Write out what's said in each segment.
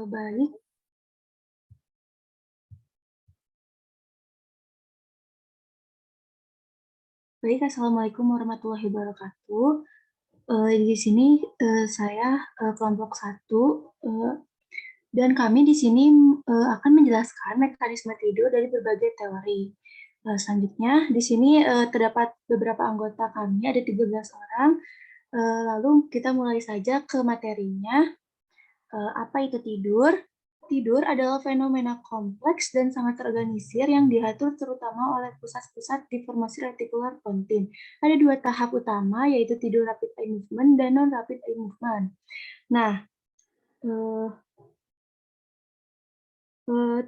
Baik. Baik, Assalamualaikum warahmatullahi wabarakatuh. Di sini saya kelompok 1, dan kami di sini akan menjelaskan mekanisme tidur dari berbagai teori. Selanjutnya, di sini terdapat beberapa anggota kami, ada 13 orang. Lalu kita mulai saja ke materinya. Apa itu tidur? Tidur adalah fenomena kompleks dan sangat terorganisir yang diatur terutama oleh pusat-pusat di formasi retikular pontin. Ada 2 tahap utama, yaitu tidur rapid eye movement dan non-rapid eye movement. Nah,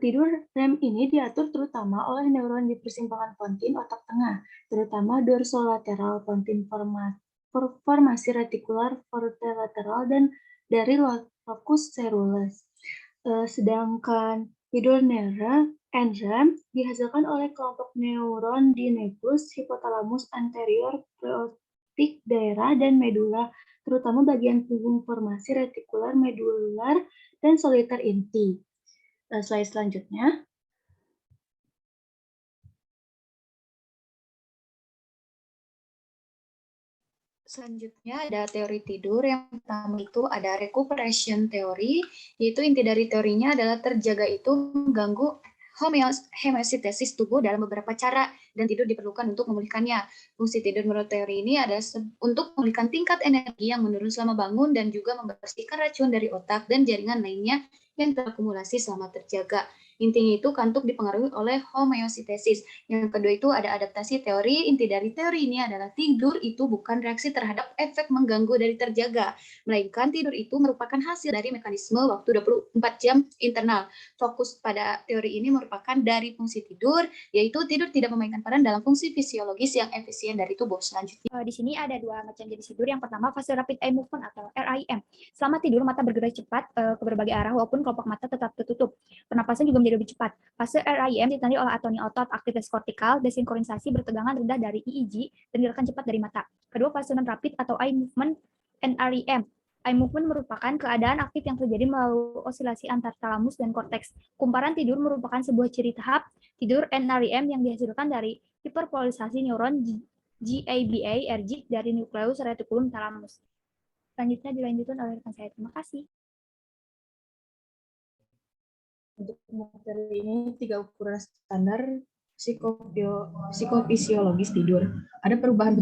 tidur REM ini diatur terutama oleh neuron di persimpangan pontin otak tengah, terutama dorsolateral pontin formasi retikular fortelateral dan dari locus coeruleus. Sedangkan tidur NREM dihasilkan oleh kelompok neuron di nebus, hipotalamus anterior, preoptik daerah, dan medula, terutama bagian punggung formasi retikular medular dan soliter inti. Slide selanjutnya. Selanjutnya ada teori tidur. Yang pertama itu ada recuperation theory, yaitu inti dari teorinya adalah terjaga itu mengganggu homeostasis tubuh dalam beberapa cara, dan tidur diperlukan untuk memulihkannya. Fungsi tidur menurut teori ini adalah untuk memulihkan tingkat energi yang menurun selama bangun dan juga membersihkan racun dari otak dan jaringan lainnya yang terakumulasi selama terjaga. Intinya itu kantuk dipengaruhi oleh homeostasis. Yang kedua itu ada adaptasi teori. Inti dari teori ini adalah tidur itu bukan reaksi terhadap efek mengganggu dari terjaga, melainkan tidur itu merupakan hasil dari mekanisme waktu 24 jam internal. Fokus pada teori ini merupakan dari fungsi tidur, yaitu tidur tidak memainkan peran dalam fungsi fisiologis yang efisien dari tubuh. Selanjutnya, di sini ada 2 macam jenis tidur. Yang pertama, fase rapid eye movement atau REM. Selama tidur, mata bergerak cepat ke berbagai arah walaupun kelopak mata tetap tertutup. Pernapasan juga menjadi lebih cepat. Fase REM ditandai oleh atoni otot, aktivitas kortikal, desinkronisasi, bertegangan rendah dari EEG, dan gerakan cepat dari mata. Kedua, fase non-rapid atau eye movement NREM. Eye movement merupakan keadaan aktif yang terjadi melalui osilasi antar talamus dan korteks. Kumparan tidur merupakan sebuah ciri tahap tidur NREM yang dihasilkan dari hiperpolarisasi neuron GABA-RG dari nukleus retikulum talamus. Selanjutnya dilanjutkan oleh rekan saya. Terima kasih. Untuk materi ini 3 ukuran standar psikofisiologis tidur. Ada perubahan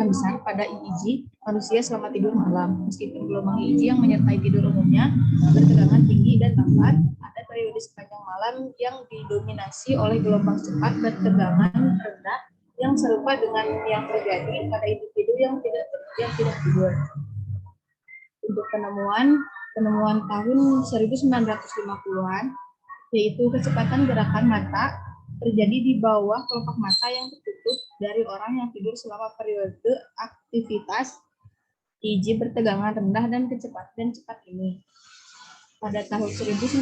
besar pada EEG manusia selama tidur malam. Meskipun gelombang EEG yang menyertai tidur umumnya bertegangan tinggi dan lambat, ada periode sepanjang malam yang didominasi oleh gelombang cepat bertegangan rendah yang serupa dengan yang terjadi pada individu yang tidak tidur. Untuk penemuan tahun 1950-an, yaitu kecepatan gerakan mata terjadi di bawah kelopak mata yang tertutup dari orang yang tidur selama periode aktivitas EEG bertegangan rendah dan cepat ini. Pada tahun 1962,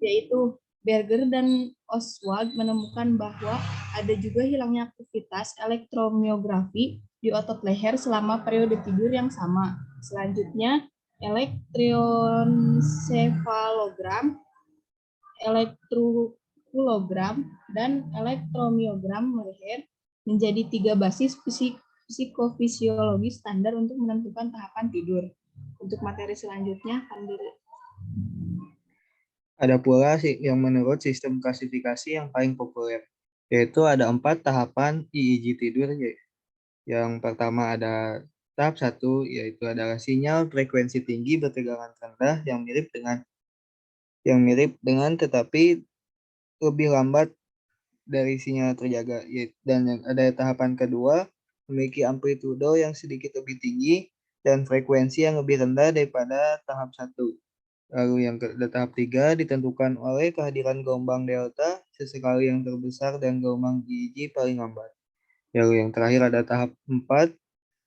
yaitu Berger dan Oswald menemukan bahwa ada juga hilangnya aktivitas elektromiografi di otot leher selama periode tidur yang sama. Selanjutnya, elektroensefalogram, elektrokulogram, dan elektromiogram leher menjadi 3 basis psikofisiologi standar untuk menentukan tahapan tidur. Untuk materi selanjutnya, ada pula yang menurut sistem klasifikasi yang paling populer, yaitu ada 4 tahapan EEG tidur. Yang pertama ada tahap 1, yaitu adalah sinyal frekuensi tinggi bertegangan rendah yang mirip dengan tetapi lebih lambat dari sinyal terjaga. Dan ada tahapan kedua, memiliki amplitudo yang sedikit lebih tinggi dan frekuensi yang lebih rendah daripada tahap 1. Lalu yang tahap 3 ditentukan oleh kehadiran gelombang delta sesekali yang terbesar dan gelombang EEG paling lambat. Lalu yang terakhir ada tahap 4,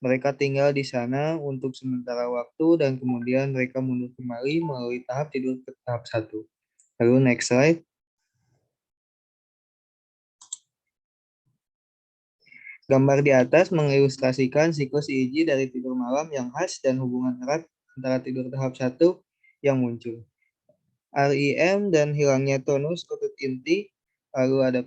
mereka tinggal di sana untuk sementara waktu dan kemudian mereka mundur kembali melalui tahap tidur ke tahap 1. Lalu next slide. Gambar di atas mengilustrasikan siklus EEG dari tidur malam yang khas dan hubungan erat antara tidur tahap 1 yang muncul. REM dan hilangnya tonus kutub inti. Lalu ada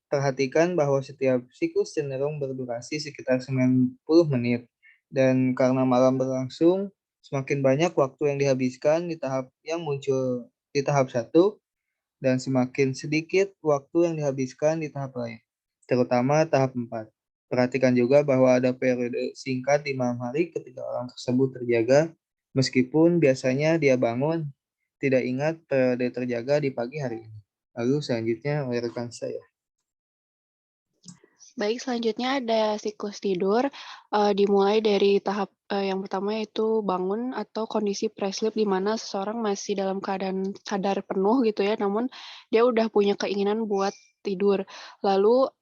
perhatikan bahwa setiap siklus cenderung berdurasi sekitar 90 menit. Dan karena malam berlangsung, semakin banyak waktu yang dihabiskan di tahap yang muncul di tahap 1 dan semakin sedikit waktu yang dihabiskan di tahap lain, terutama tahap 4. Perhatikan juga bahwa ada periode singkat di malam hari ketika orang tersebut terjaga, meskipun biasanya dia bangun tidak ingat periode terjaga di pagi hari ini. Lalu selanjutnya oleh rekan saya. Baik, selanjutnya ada siklus tidur, dimulai dari tahap yang pertama yaitu bangun atau kondisi pre-sleep di mana seseorang masih dalam keadaan sadar penuh gitu ya, namun dia udah punya keinginan buat tidur. Lalu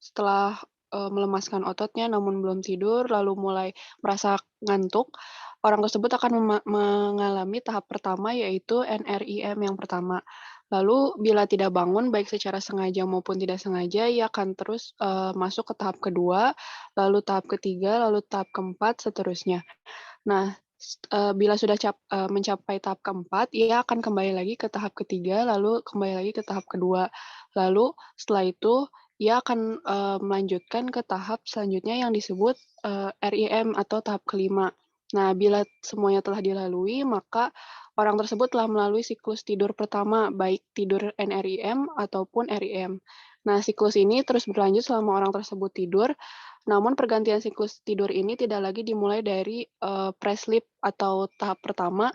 setelah melemaskan ototnya namun belum tidur, lalu mulai merasa ngantuk, orang tersebut akan mengalami tahap pertama yaitu NREM yang pertama. Lalu bila tidak bangun baik secara sengaja maupun tidak sengaja, ia akan terus masuk ke tahap kedua, lalu tahap ketiga, lalu tahap keempat, seterusnya. Nah, bila sudah mencapai tahap keempat, ia akan kembali lagi ke tahap ketiga, lalu kembali lagi ke tahap kedua. Lalu setelah itu, ia akan melanjutkan ke tahap selanjutnya yang disebut REM atau tahap kelima. Nah, bila semuanya telah dilalui, maka orang tersebut telah melalui siklus tidur pertama, baik tidur NREM ataupun REM. Nah, siklus ini terus berlanjut selama orang tersebut tidur, namun pergantian siklus tidur ini tidak lagi dimulai dari pre-sleep atau tahap pertama,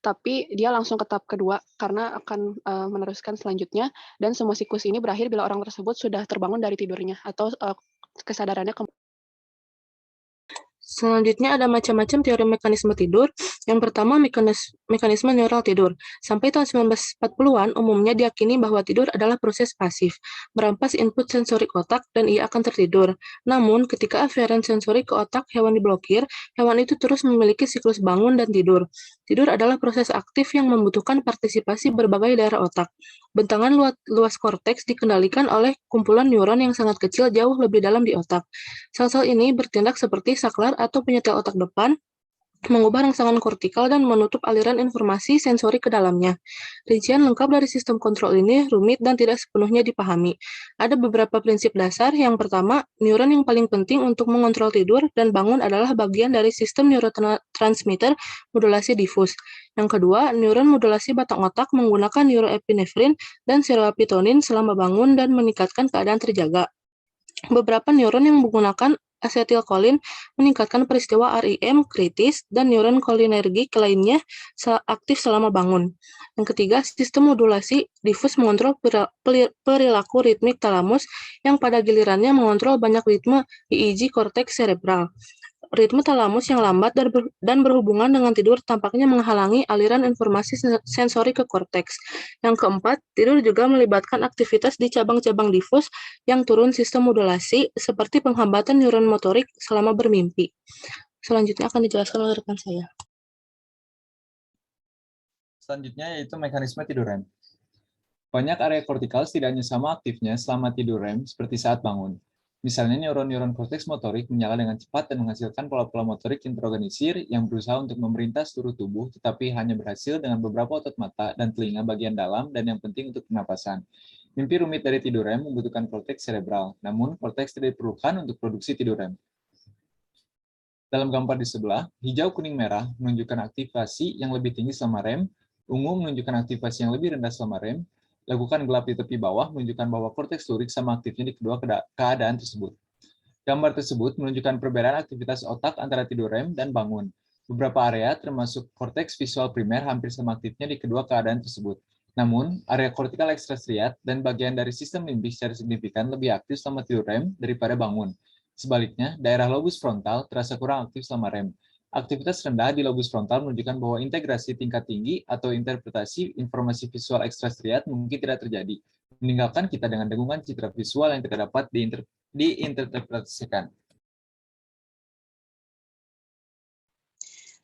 tapi dia langsung ke tahap kedua karena akan meneruskan selanjutnya, dan semua siklus ini berakhir bila orang tersebut sudah terbangun dari tidurnya atau kesadarannya kembali. Selanjutnya ada macam-macam teori mekanisme tidur. Yang pertama, mekanisme neural tidur. Sampai tahun 1940-an, umumnya diyakini bahwa tidur adalah proses pasif, merampas input sensorik otak dan ia akan tertidur. Namun, ketika aferen sensorik ke otak hewan diblokir, hewan itu terus memiliki siklus bangun dan tidur. Tidur adalah proses aktif yang membutuhkan partisipasi berbagai daerah otak. Bentangan luas korteks dikendalikan oleh kumpulan neuron yang sangat kecil jauh lebih dalam di otak. Sel-sel ini bertindak seperti saklar atau penyetel otak depan, mengubah rangsangan kortikal dan menutup aliran informasi sensori ke dalamnya. Rincian lengkap dari sistem kontrol ini rumit dan tidak sepenuhnya dipahami. Ada beberapa prinsip dasar. Yang pertama, neuron yang paling penting untuk mengontrol tidur dan bangun adalah bagian dari sistem neurotransmitter modulasi difus. Yang kedua, neuron modulasi batang otak menggunakan neuroepinefrin dan serotonin selama bangun dan meningkatkan keadaan terjaga. Beberapa neuron yang menggunakan asetilkolin meningkatkan peristiwa REM kritis dan neuron kolinergik lainnya aktif selama bangun. Yang ketiga, sistem modulasi difus mengontrol perilaku ritmik talamus yang pada gilirannya mengontrol banyak ritme EEG korteks cerebral. Ritme talamus yang lambat dan berhubungan dengan tidur tampaknya menghalangi aliran informasi sensori ke korteks. Yang keempat, tidur juga melibatkan aktivitas di cabang-cabang difus yang turun sistem modulasi, seperti penghambatan neuron motorik selama bermimpi. Selanjutnya akan dijelaskan oleh rekan saya. Selanjutnya yaitu mekanisme tidur REM. Banyak area kortikal setidaknya sama aktifnya selama tidur REM seperti saat bangun. Misalnya neuron-neuron korteks motorik menyala dengan cepat dan menghasilkan pola-pola motorik intraorganisir yang berusaha untuk memerintah seluruh tubuh, tetapi hanya berhasil dengan beberapa otot mata dan telinga bagian dalam dan yang penting untuk pernapasan. Mimpi rumit dari tidur REM membutuhkan korteks cerebral, namun korteks tidak diperlukan untuk produksi tidur REM. Dalam gambar di sebelah, hijau, kuning, merah menunjukkan aktivasi yang lebih tinggi selama REM, ungu menunjukkan aktivasi yang lebih rendah selama REM, lakukan gelap di tepi bawah menunjukkan bahwa korteks lurik sama aktifnya di kedua keadaan tersebut. Gambar tersebut menunjukkan perbedaan aktivitas otak antara tidur REM dan bangun. Beberapa area, termasuk korteks visual primer, hampir sama aktifnya di kedua keadaan tersebut. Namun, area kortikal ekstrastriat dan bagian dari sistem limbik secara signifikan lebih aktif selama tidur REM daripada bangun. Sebaliknya, daerah lobus frontal terasa kurang aktif selama REM. Aktivitas rendah di lobus frontal menunjukkan bahwa integrasi tingkat tinggi atau interpretasi informasi visual ekstrastriat mungkin tidak terjadi, meninggalkan kita dengan dengungan citra visual yang tidak dapat diinterpretasikan.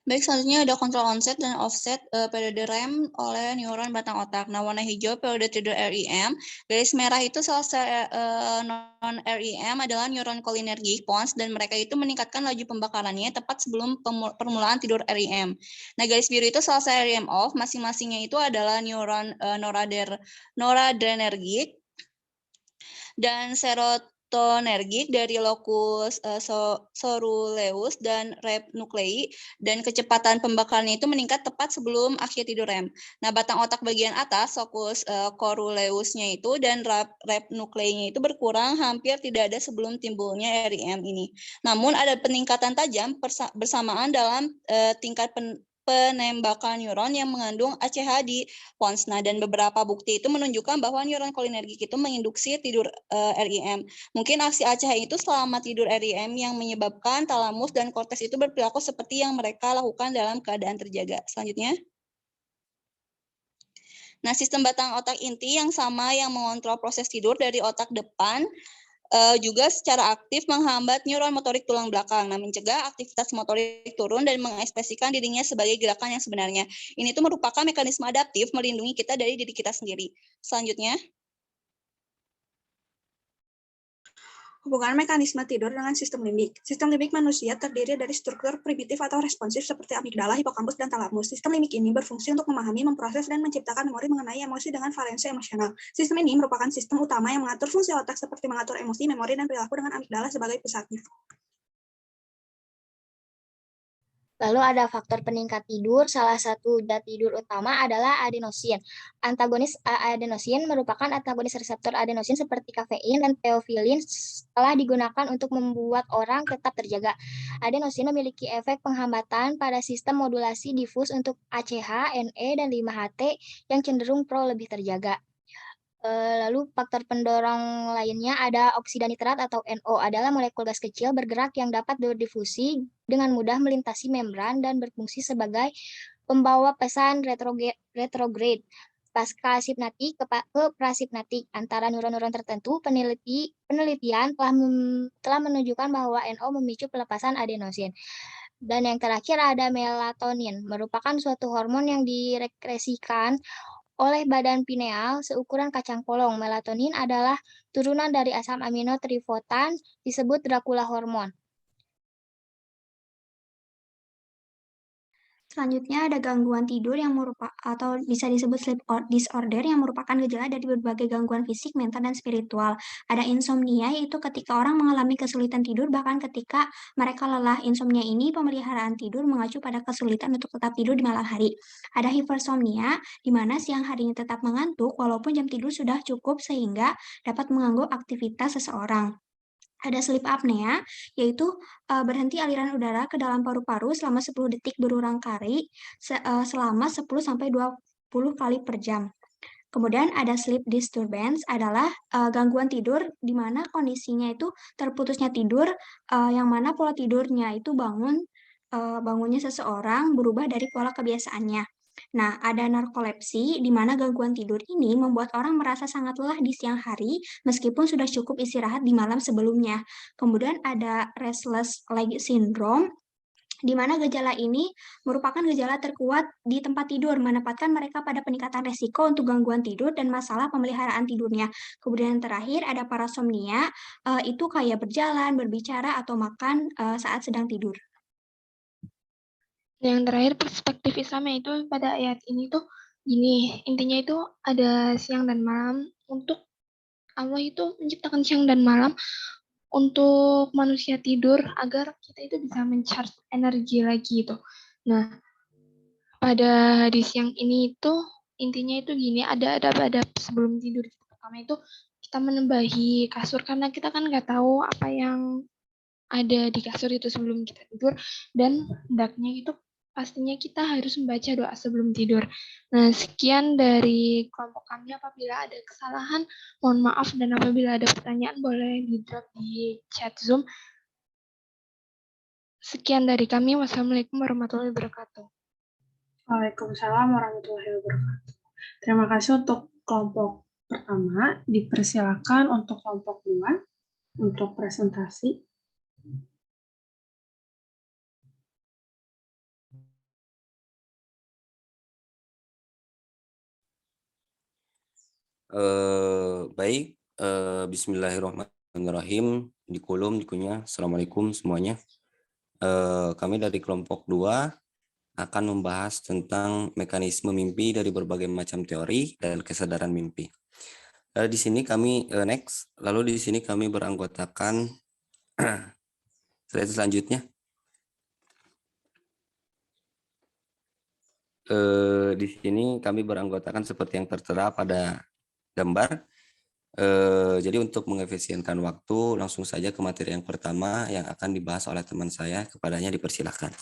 Baik, selanjutnya ada kontrol onset dan offset periode REM oleh neuron batang otak. Nah, warna hijau periode tidur REM, garis merah itu selesai non-REM adalah neuron kolinergik pons, dan mereka itu meningkatkan laju pembakarannya tepat sebelum permulaan tidur REM. Nah, garis biru itu selesai REM off, masing-masingnya itu adalah neuron noradrenergik dan serotonergik dari locus coeruleus dan rep nuclei, dan kecepatan pembakarannya itu meningkat tepat sebelum akhir tidur REM. Nah, batang otak bagian atas, locus coeruleusnya itu dan rep nuclei-nya itu berkurang hampir tidak ada sebelum timbulnya REM ini. Namun ada peningkatan tajam bersamaan dalam tingkat penembakan neuron yang mengandung ACH di pons. Nah, dan beberapa bukti itu menunjukkan bahwa neuron kolinergik itu menginduksi tidur REM. Mungkin aksi ACH itu selama tidur REM yang menyebabkan talamus dan korteks itu berperilaku seperti yang mereka lakukan dalam keadaan terjaga. Selanjutnya. Nah, sistem batang otak inti yang sama yang mengontrol proses tidur dari otak depan juga secara aktif menghambat neuron motorik tulang belakang. Nah, mencegah aktivitas motorik turun dan mengekspresikan dirinya sebagai gerakan yang sebenarnya. Ini tuh merupakan mekanisme adaptif melindungi kita dari diri kita sendiri. Selanjutnya. Hubungan mekanisme tidur dengan sistem limbik. Sistem limbik manusia terdiri dari struktur primitif atau responsif seperti amigdala, hipokampus, dan talamus. Sistem limbik ini berfungsi untuk memahami, memproses, dan menciptakan memori mengenai emosi dengan valensi emosional. Sistem ini merupakan sistem utama yang mengatur fungsi otak seperti mengatur emosi, memori, dan perilaku dengan amigdala sebagai pusatnya. Lalu ada faktor peningkat tidur, salah satu zat tidur utama adalah adenosin. Antagonis adenosin merupakan antagonis reseptor adenosin seperti kafein dan teofilin telah digunakan untuk membuat orang tetap terjaga. Adenosin memiliki efek penghambatan pada sistem modulasi difus untuk ACH, NE, dan 5-HT yang cenderung lebih terjaga. Lalu faktor pendorong lainnya ada oksida nitrat atau NO, adalah molekul gas kecil bergerak yang dapat berdifusi dengan mudah melintasi membran dan berfungsi sebagai pembawa pesan retrograde pasca sipnatik ke prasipnatik antara neuron-neuron tertentu. Penelitian telah menunjukkan bahwa NO memicu pelepasan adenosin. Dan yang terakhir ada melatonin, merupakan suatu hormon yang direkresikan oleh badan pineal seukuran kacang polong. Melatonin adalah turunan dari asam amino trifosfat disebut Dracula hormon. Selanjutnya ada gangguan tidur yang merupakan atau bisa disebut sleep disorder yang merupakan gejala dari berbagai gangguan fisik, mental, dan spiritual. Ada insomnia, yaitu ketika orang mengalami kesulitan tidur bahkan ketika mereka lelah. Insomnia ini pemeliharaan tidur mengacu pada kesulitan untuk tetap tidur di malam hari. Ada hypersomnia, di mana siang harinya tetap mengantuk walaupun jam tidur sudah cukup sehingga dapat mengganggu aktivitas seseorang. Ada sleep apnea, yaitu berhenti aliran udara ke dalam paru-paru selama 10 detik berulang kali selama 10-20 kali per jam. Kemudian ada sleep disturbance, adalah gangguan tidur di mana kondisinya itu terputusnya tidur, yang mana pola tidurnya itu bangunnya seseorang berubah dari pola kebiasaannya. Nah, ada narkolepsi, di mana gangguan tidur ini membuat orang merasa sangat lelah di siang hari meskipun sudah cukup istirahat di malam sebelumnya. Kemudian ada restless leg syndrome, di mana gejala ini merupakan gejala terkuat di tempat tidur, menempatkan mereka pada peningkatan resiko untuk gangguan tidur dan masalah pemeliharaan tidurnya. Kemudian yang terakhir ada parasomnia, itu kayak berjalan, berbicara, atau makan saat sedang tidur. Yang terakhir perspektif Islamnya itu pada ayat ini tuh gini, intinya itu ada siang dan malam. Untuk Allah itu menciptakan siang dan malam untuk manusia tidur agar kita itu bisa mencharge energi lagi itu. Nah, pada hadis yang ini itu intinya itu gini, ada adab-adab sebelum tidur. Pertama itu kita menembahi kasur karena kita kan nggak tahu apa yang ada di kasur itu sebelum kita tidur, dan hendaknya itu pastinya kita harus membaca doa sebelum tidur. Nah, sekian dari kelompok kami. Apabila ada kesalahan, mohon maaf, dan apabila ada pertanyaan boleh di-drop di chat Zoom. Sekian dari kami. Wassalamualaikum warahmatullahi wabarakatuh. Waalaikumsalam warahmatullahi wabarakatuh. Terima kasih untuk kelompok pertama. Dipersilakan untuk kelompok 2 untuk presentasi. Baik, bismillahirrahmanirrahim. Dikunya. Assalamualaikum semuanya. Kami dari kelompok 2 akan membahas tentang mekanisme mimpi dari berbagai macam teori dan kesadaran mimpi. Di sini kami lalu di sini kami beranggotakan slide selanjutnya. Di sini kami beranggotakan seperti yang tertera pada gambar. Jadi untuk mengefisienkan waktu, langsung saja ke materi yang pertama yang akan dibahas oleh teman saya. Kepadanya dipersilakan.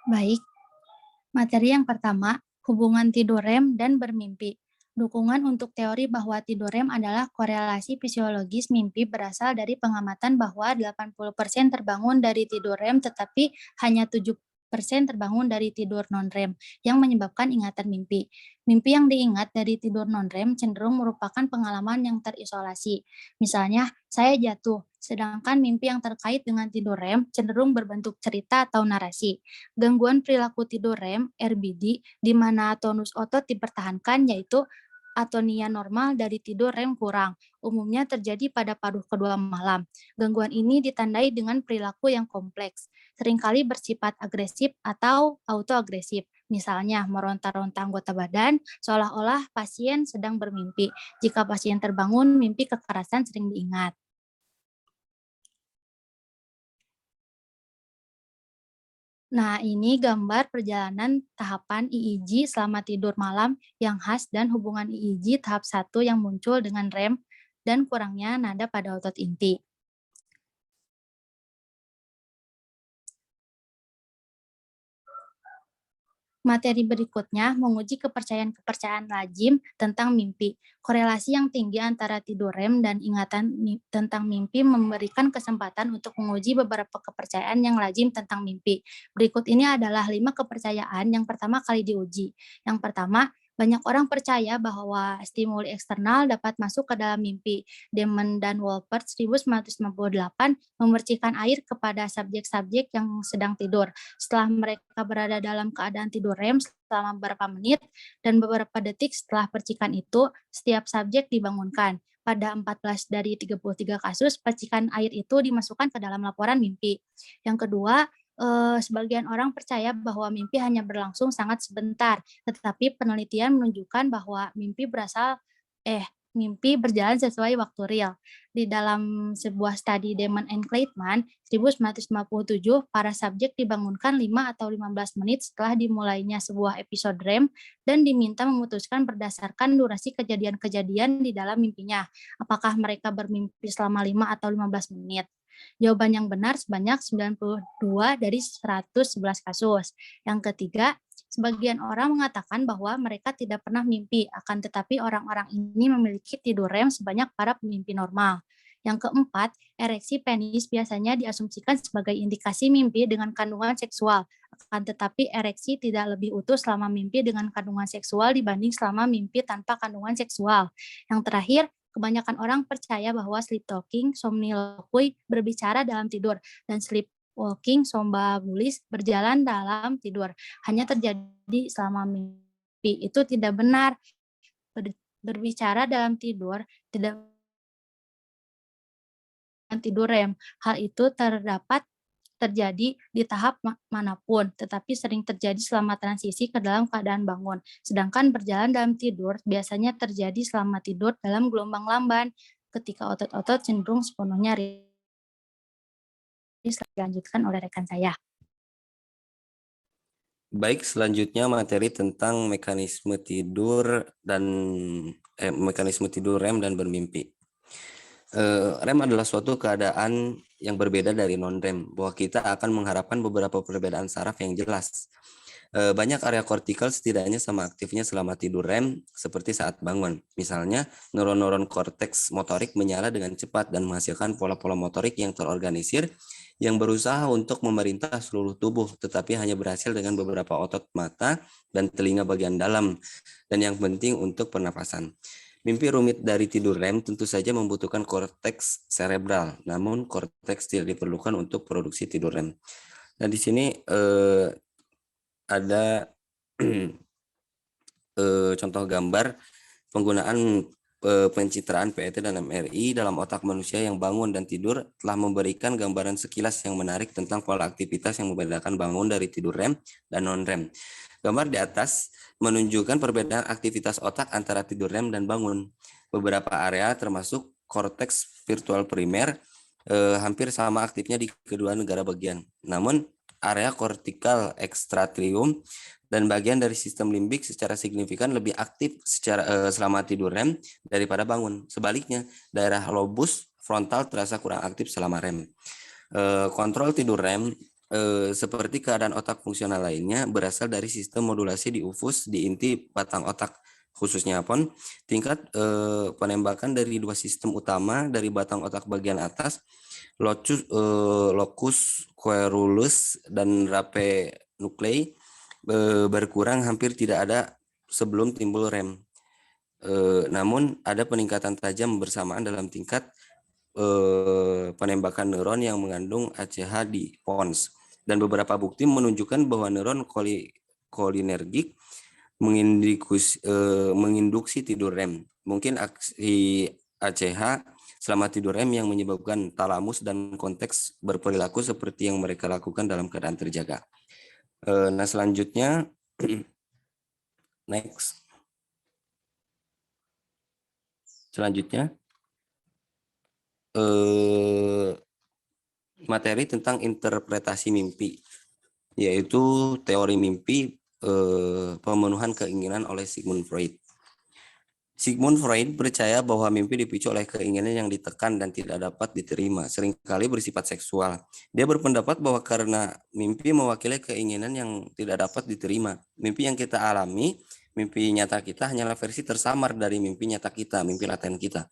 Baik, materi yang pertama, hubungan tidur REM dan bermimpi. Dukungan untuk teori bahwa tidur REM adalah korelasi fisiologis mimpi berasal dari pengamatan bahwa 80% terbangun dari tidur REM tetapi hanya 7% terbangun dari tidur non-REM yang menyebabkan ingatan mimpi. Mimpi yang diingat dari tidur non-REM cenderung merupakan pengalaman yang terisolasi. Misalnya, saya jatuh, sedangkan mimpi yang terkait dengan tidur REM cenderung berbentuk cerita atau narasi. Gangguan perilaku tidur REM, RBD, di mana tonus otot dipertahankan yaitu atonia normal dari tidur REM kurang, umumnya terjadi pada paruh kedua malam. Gangguan ini ditandai dengan perilaku yang kompleks, seringkali bersifat agresif atau autoagresif, misalnya meronta-ronta anggota badan, seolah-olah pasien sedang bermimpi. Jika pasien terbangun, mimpi kekerasan sering diingat. Nah, ini gambar perjalanan tahapan EEG selama tidur malam yang khas dan hubungan EEG tahap 1 yang muncul dengan REM dan kurangnya nada pada otot inti. Materi berikutnya menguji kepercayaan-kepercayaan lazim tentang mimpi. Korelasi yang tinggi antara tidur REM dan ingatan tentang mimpi memberikan kesempatan untuk menguji beberapa kepercayaan yang lazim tentang mimpi. Berikut ini adalah 5 kepercayaan yang pertama kali diuji. Yang pertama, banyak orang percaya bahwa stimuli eksternal dapat masuk ke dalam mimpi. Damon dan Wolpert 1998 memercikan air kepada subjek-subjek yang sedang tidur. Setelah mereka berada dalam keadaan tidur REM selama beberapa menit dan beberapa detik setelah percikan itu, setiap subjek dibangunkan. Pada 14 dari 33 kasus, percikan air itu dimasukkan ke dalam laporan mimpi. Yang kedua, sebagian orang percaya bahwa mimpi hanya berlangsung sangat sebentar, tetapi penelitian menunjukkan bahwa mimpi berjalan sesuai waktu real. Di dalam sebuah studi Damon and Clayton 1957, para subjek dibangunkan 5 atau 15 menit setelah dimulainya sebuah episode REM dan diminta memutuskan berdasarkan durasi kejadian-kejadian di dalam mimpinya, apakah mereka bermimpi selama 5 atau 15 menit. Jawaban yang benar sebanyak 92 dari 111 kasus. Yang ketiga, sebagian orang mengatakan bahwa mereka tidak pernah mimpi, akan tetapi orang-orang ini memiliki tidur REM sebanyak para pemimpi normal. Yang keempat, ereksi penis biasanya diasumsikan sebagai indikasi mimpi dengan kandungan seksual, akan tetapi ereksi tidak lebih utuh selama mimpi dengan kandungan seksual dibanding selama mimpi tanpa kandungan seksual. Yang terakhir, kebanyakan orang percaya bahwa sleep talking, somniloquy, berbicara dalam tidur, dan sleepwalking, somnambulis, berjalan dalam tidur, hanya terjadi selama mimpi. Itu tidak benar. Berbicara dalam tidur tidak tidur REM. Hal itu terjadi di tahap manapun, tetapi sering terjadi selama transisi ke dalam keadaan bangun. Sedangkan berjalan dalam tidur biasanya terjadi selama tidur dalam gelombang lamban, ketika otot-otot cenderung sepenuhnya rilis. Dilanjutkan oleh rekan saya. Baik, selanjutnya materi tentang mekanisme tidur REM dan bermimpi. REM adalah suatu keadaan yang berbeda dari non-REM, bahwa kita akan mengharapkan beberapa perbedaan saraf yang jelas. Banyak area kortikal setidaknya sama aktifnya selama tidur REM seperti saat bangun. Misalnya, neuron-neuron korteks motorik menyala dengan cepat dan menghasilkan pola-pola motorik yang terorganisir yang berusaha untuk memerintah seluruh tubuh, tetapi hanya berhasil dengan beberapa otot mata dan telinga bagian dalam, dan yang penting untuk pernapasan. Mimpi rumit dari tidur REM tentu saja membutuhkan korteks cerebral, namun korteks tidak diperlukan untuk produksi tidur REM. Nah, di sini ada contoh gambar penggunaan pencitraan PET dan MRI dalam otak manusia yang bangun dan tidur telah memberikan gambaran sekilas yang menarik tentang pola aktivitas yang membedakan bangun dari tidur REM dan non-REM. Gambar di atas menunjukkan perbedaan aktivitas otak antara tidur REM dan bangun. Beberapa area termasuk korteks virtual primer hampir sama aktifnya di kedua negara bagian. Namun area kortikal ekstratrium dan bagian dari sistem limbik secara signifikan lebih aktif selama tidur REM daripada bangun. Sebaliknya, daerah lobus frontal terasa kurang aktif selama REM. Kontrol tidur REM seperti keadaan otak fungsional lainnya berasal dari sistem modulasi diffus di inti batang otak, khususnya PON. Tingkat penembakan dari dua sistem utama dari batang otak bagian atas, locus coeruleus dan rape nuclei, berkurang hampir tidak ada sebelum timbul REM. Namun ada peningkatan tajam bersamaan dalam tingkat penembakan neuron yang mengandung ACH di pons, dan beberapa bukti menunjukkan bahwa neuron kolinergik menginduksi tidur REM. Mungkin aksi ACH selama tidur REM yang menyebabkan talamus dan konteks berperilaku seperti yang mereka lakukan dalam keadaan terjaga. Nah, selanjutnya, next. Selanjutnya, materi tentang interpretasi mimpi, yaitu teori mimpi pemenuhan keinginan oleh Sigmund Freud. Sigmund Freud percaya bahwa mimpi dipicu oleh keinginan yang ditekan dan tidak dapat diterima, seringkali bersifat seksual. Dia berpendapat bahwa karena mimpi mewakili keinginan yang tidak dapat diterima, mimpi yang kita alami, mimpi nyata kita hanyalah versi tersamar dari mimpi nyata kita, mimpi laten kita.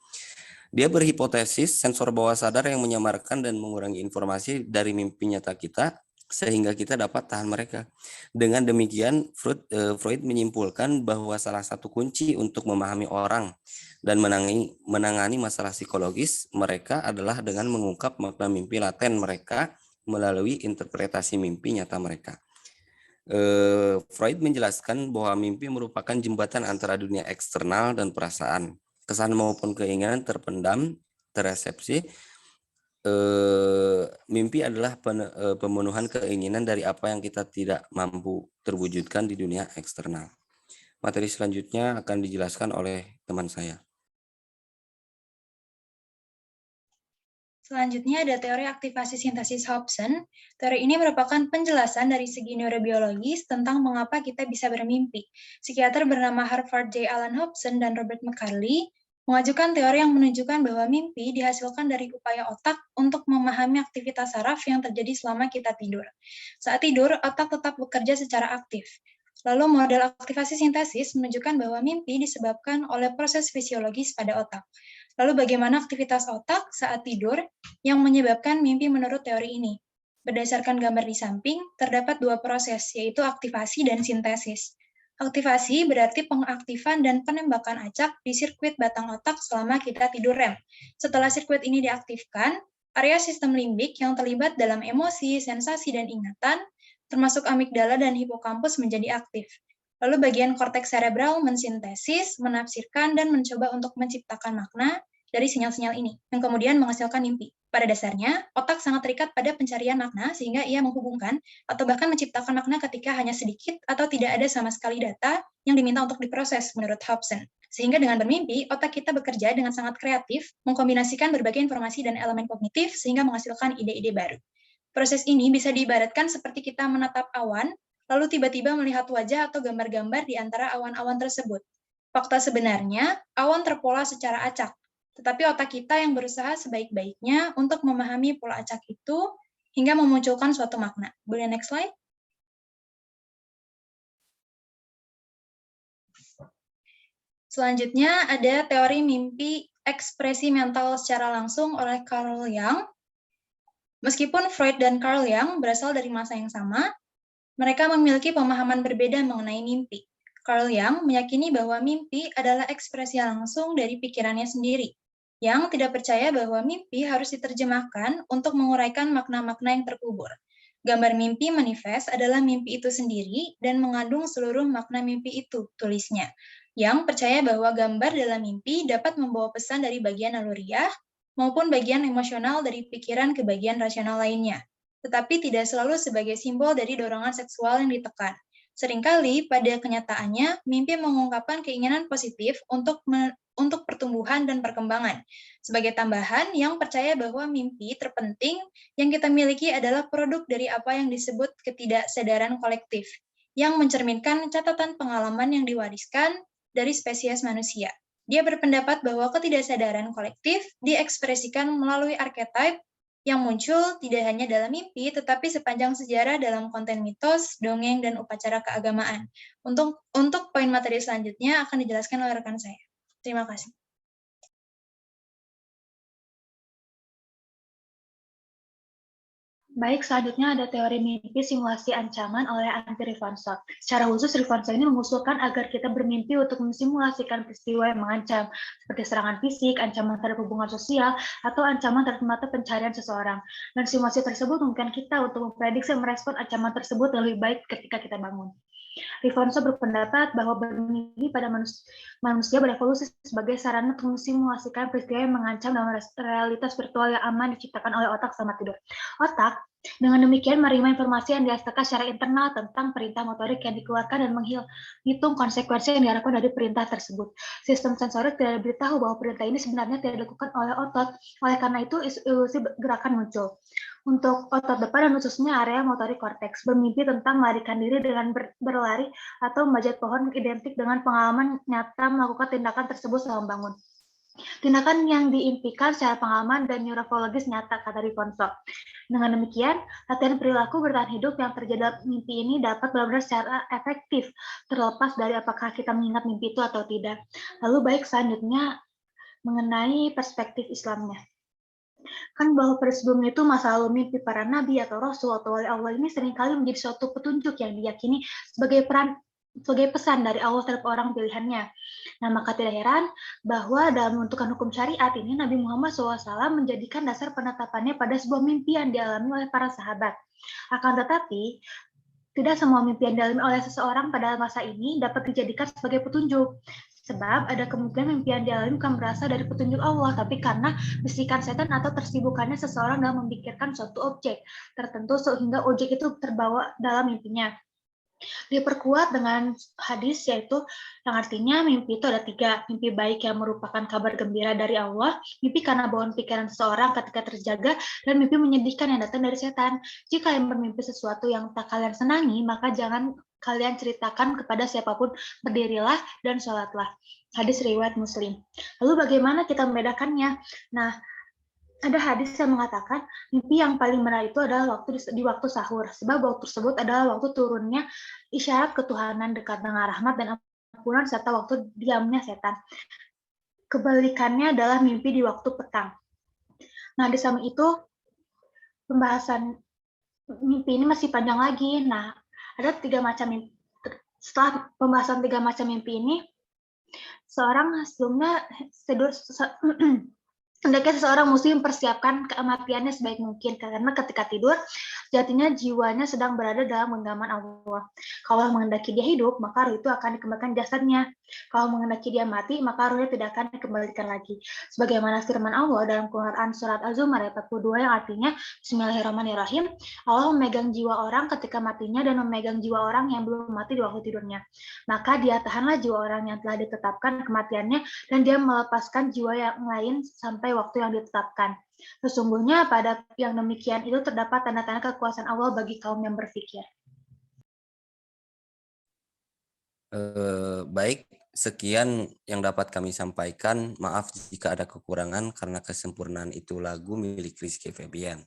Dia berhipotesis sensor bawah sadar yang menyamarkan dan mengurangi informasi dari mimpi nyata kita, sehingga kita dapat tahan mereka. Dengan demikian, Freud menyimpulkan bahwa salah satu kunci untuk memahami orang dan menangani masalah psikologis mereka adalah dengan mengungkap makna mimpi laten mereka melalui interpretasi mimpi nyata mereka. Freud menjelaskan bahwa mimpi merupakan jembatan antara dunia eksternal dan perasaan. Kesan maupun keinginan terpendam, terresepsi. Mimpi adalah pemenuhan keinginan dari apa yang kita tidak mampu terwujudkan di dunia eksternal. Materi selanjutnya akan dijelaskan oleh teman saya. Selanjutnya ada teori aktivasi sintesis Hobson. Teori ini merupakan penjelasan dari segi neurobiologis tentang mengapa kita bisa bermimpi. Psikiater bernama Harvard J. Allen Hobson dan Robert McCarley mengajukan teori yang menunjukkan bahwa mimpi dihasilkan dari upaya otak untuk memahami aktivitas saraf yang terjadi selama kita tidur. Saat tidur, otak tetap bekerja secara aktif. Lalu model aktivasi sintesis menunjukkan bahwa mimpi disebabkan oleh proses fisiologis pada otak. Lalu bagaimana aktivitas otak saat tidur yang menyebabkan mimpi menurut teori ini? Berdasarkan gambar di samping, terdapat dua proses, yaitu aktivasi dan sintesis. Aktivasi berarti pengaktifan dan penembakan acak di sirkuit batang otak selama kita tidur REM. Setelah sirkuit ini diaktifkan, area sistem limbik yang terlibat dalam emosi, sensasi, dan ingatan, termasuk amigdala dan hipokampus menjadi aktif. Lalu bagian korteks cerebral mensintesis, menafsirkan, dan mencoba untuk menciptakan makna dari sinyal-sinyal ini, yang kemudian menghasilkan mimpi. Pada dasarnya, otak sangat terikat pada pencarian makna sehingga ia menghubungkan atau bahkan menciptakan makna ketika hanya sedikit atau tidak ada sama sekali data yang diminta untuk diproses menurut Hobson. Sehingga dengan bermimpi, otak kita bekerja dengan sangat kreatif, mengkombinasikan berbagai informasi dan elemen kognitif sehingga menghasilkan ide-ide baru. Proses ini bisa diibaratkan seperti kita menatap awan, lalu tiba-tiba melihat wajah atau gambar-gambar di antara awan-awan tersebut. Fakta sebenarnya, awan terpola secara acak, tetapi otak kita yang berusaha sebaik-baiknya untuk memahami pola acak itu hingga memunculkan suatu makna. Boleh next slide? Selanjutnya ada teori mimpi ekspresi mental secara langsung oleh Carl Jung. Meskipun Freud dan Carl Jung berasal dari masa yang sama, mereka memiliki pemahaman berbeda mengenai mimpi. Carl Jung meyakini bahwa mimpi adalah ekspresi langsung dari pikirannya sendiri. Yang tidak percaya bahwa mimpi harus diterjemahkan untuk menguraikan makna-makna yang terkubur. Gambar mimpi manifest adalah mimpi itu sendiri dan mengandung seluruh makna mimpi itu, tulisnya. Yang percaya bahwa gambar dalam mimpi dapat membawa pesan dari bagian naluriah maupun bagian emosional dari pikiran ke bagian rasional lainnya, tetapi tidak selalu sebagai simbol dari dorongan seksual yang ditekan. Seringkali pada kenyataannya, mimpi mengungkapkan keinginan positif untuk pertumbuhan dan perkembangan. Sebagai tambahan, yang percaya bahwa mimpi terpenting yang kita miliki adalah produk dari apa yang disebut ketidaksadaran kolektif, yang mencerminkan catatan pengalaman yang diwariskan dari spesies manusia. Dia berpendapat bahwa ketidaksadaran kolektif diekspresikan melalui archetype yang muncul tidak hanya dalam mimpi, tetapi sepanjang sejarah dalam konten mitos, dongeng, dan upacara keagamaan. Untuk poin materi selanjutnya akan dijelaskan oleh rekan saya. Terima kasih. Baik, selanjutnya ada teori mimpi simulasi ancaman oleh Andri Rivanso. Secara khusus, Rivanso ini mengusulkan agar kita bermimpi untuk mensimulasikan peristiwa yang mengancam, seperti serangan fisik, ancaman terhadap hubungan sosial, atau ancaman terhadap mata pencarian seseorang. Dan simulasi tersebut memungkinkan kita untuk memprediksi dan merespon ancaman tersebut lebih baik ketika kita bangun. Rivanso berpendapat bahwa bermimpi pada manusia berevolusi sebagai sarana untuk mensimulasikan peristiwa yang mengancam dalam realitas virtual yang aman diciptakan oleh otak selama tidur. Otak dengan demikian menerima informasi yang dihasilkan secara internal tentang perintah motorik yang dikeluarkan dan menghitung konsekuensi yang diharapkan dari perintah tersebut. Sistem sensorik tidak diberitahu bahwa perintah ini sebenarnya tidak dilakukan oleh otot, oleh karena itu ilusi gerakan muncul. Untuk otot depan dan khususnya area motorik korteks, bermimpi tentang melarikan diri dengan berlari atau memanjat pohon identik dengan pengalaman nyata melakukan tindakan tersebut selama bangun. Tindakan yang diimpikan secara pengalaman dan neurologis nyata, kata Rivanso. Dengan demikian, latihan perilaku bertahan hidup yang terjadi dalam mimpi ini dapat benar-benar secara efektif, terlepas dari apakah kita mengingat mimpi itu atau tidak. Lalu baik selanjutnya mengenai perspektif Islamnya. Kan bahwa pada sebelumnya itu masa lalu mimpi para nabi atau rasul atau wali Allah ini seringkali menjadi suatu petunjuk yang diyakini sebagai pesan dari Allah terhadap orang pilihannya. Nah, maka tidak heran bahwa dalam menentukan hukum syariat ini Nabi Muhammad SAW menjadikan dasar penetapannya pada sebuah mimpi yang dialami oleh para sahabat. Akan tetapi, tidak semua mimpi yang dialami oleh seseorang pada masa ini dapat dijadikan sebagai petunjuk. Sebab ada kemungkinan mimpi yang dialami bukan berasal dari petunjuk Allah, tapi karena bisikan setan atau tersibukannya seseorang dalam memikirkan suatu objek tertentu sehingga objek itu terbawa dalam mimpinya. Diperkuat dengan hadis yaitu yang artinya mimpi itu ada 3, mimpi baik yang merupakan kabar gembira dari Allah, mimpi karena bawaan pikiran seseorang ketika terjaga, dan mimpi menyedihkan yang datang dari setan. Jika kalian bermimpi sesuatu yang tak kalian senangi, maka jangan kalian ceritakan kepada siapapun, berdirilah dan sholatlah. Hadis riwayat Muslim. Lalu bagaimana kita membedakannya? Nah, ada hadis yang mengatakan mimpi yang paling benar itu adalah di waktu sahur, sebab waktu tersebut adalah waktu turunnya isyarat ketuhanan dekat dengan rahmat dan ampunan serta waktu diamnya setan. Kebalikannya adalah mimpi di waktu petang. Nah, di samping itu pembahasan mimpi ini masih panjang lagi. Nah, ada 3 macam mimpi. Setelah pembahasan 3 macam mimpi ini, seorang sebelumnya tidur. Hendaknya seseorang mesti mempersiapkan kematiannya sebaik mungkin, karena ketika tidur, sejatinya jiwanya sedang berada dalam genggaman Allah. Kalau menghendaki dia hidup, maka roh itu akan dikembalikan jasadnya. Kalau menghendaki dia mati, maka rohnya tidak akan dikembalikan lagi. Sebagaimana firman Allah dalam Quran Surat Az-Zumar ayat 42 yang artinya, Bismillahirrahmanirrahim, Allah memegang jiwa orang ketika matinya dan memegang jiwa orang yang belum mati di waktu tidurnya. Maka dia tahanlah jiwa orang yang telah ditetapkan kematiannya, dan dia melepaskan jiwa yang lain sampai waktu yang ditetapkan. Sesungguhnya pada yang demikian itu terdapat tanda-tanda kekuasaan Allah bagi kaum yang berfikir. Baik, sekian yang dapat kami sampaikan. Maaf jika ada kekurangan karena kesempurnaan itu lagu milik Rizky Febian.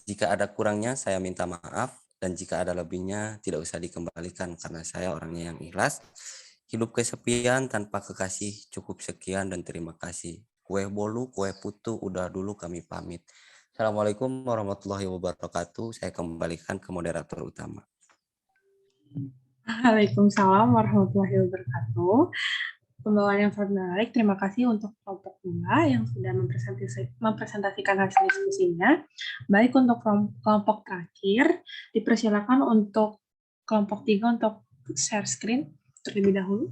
Jika ada kurangnya saya minta maaf, dan jika ada lebihnya tidak usah dikembalikan karena saya orangnya yang ikhlas. Hidup kesepian tanpa kekasih, cukup sekian dan terima kasih. Kue bolu, kue putu, udah dulu kami pamit. Assalamualaikum warahmatullahi wabarakatuh. Saya kembalikan ke moderator utama. Waalaikumsalam warahmatullahi wabarakatuh. Pembawaan yang sangat menarik. Terima kasih untuk kelompok 2 yang sudah mempresentasikan hasil diskusinya. Baik, untuk kelompok terakhir, dipersilakan untuk kelompok 3 untuk share screen terlebih dahulu.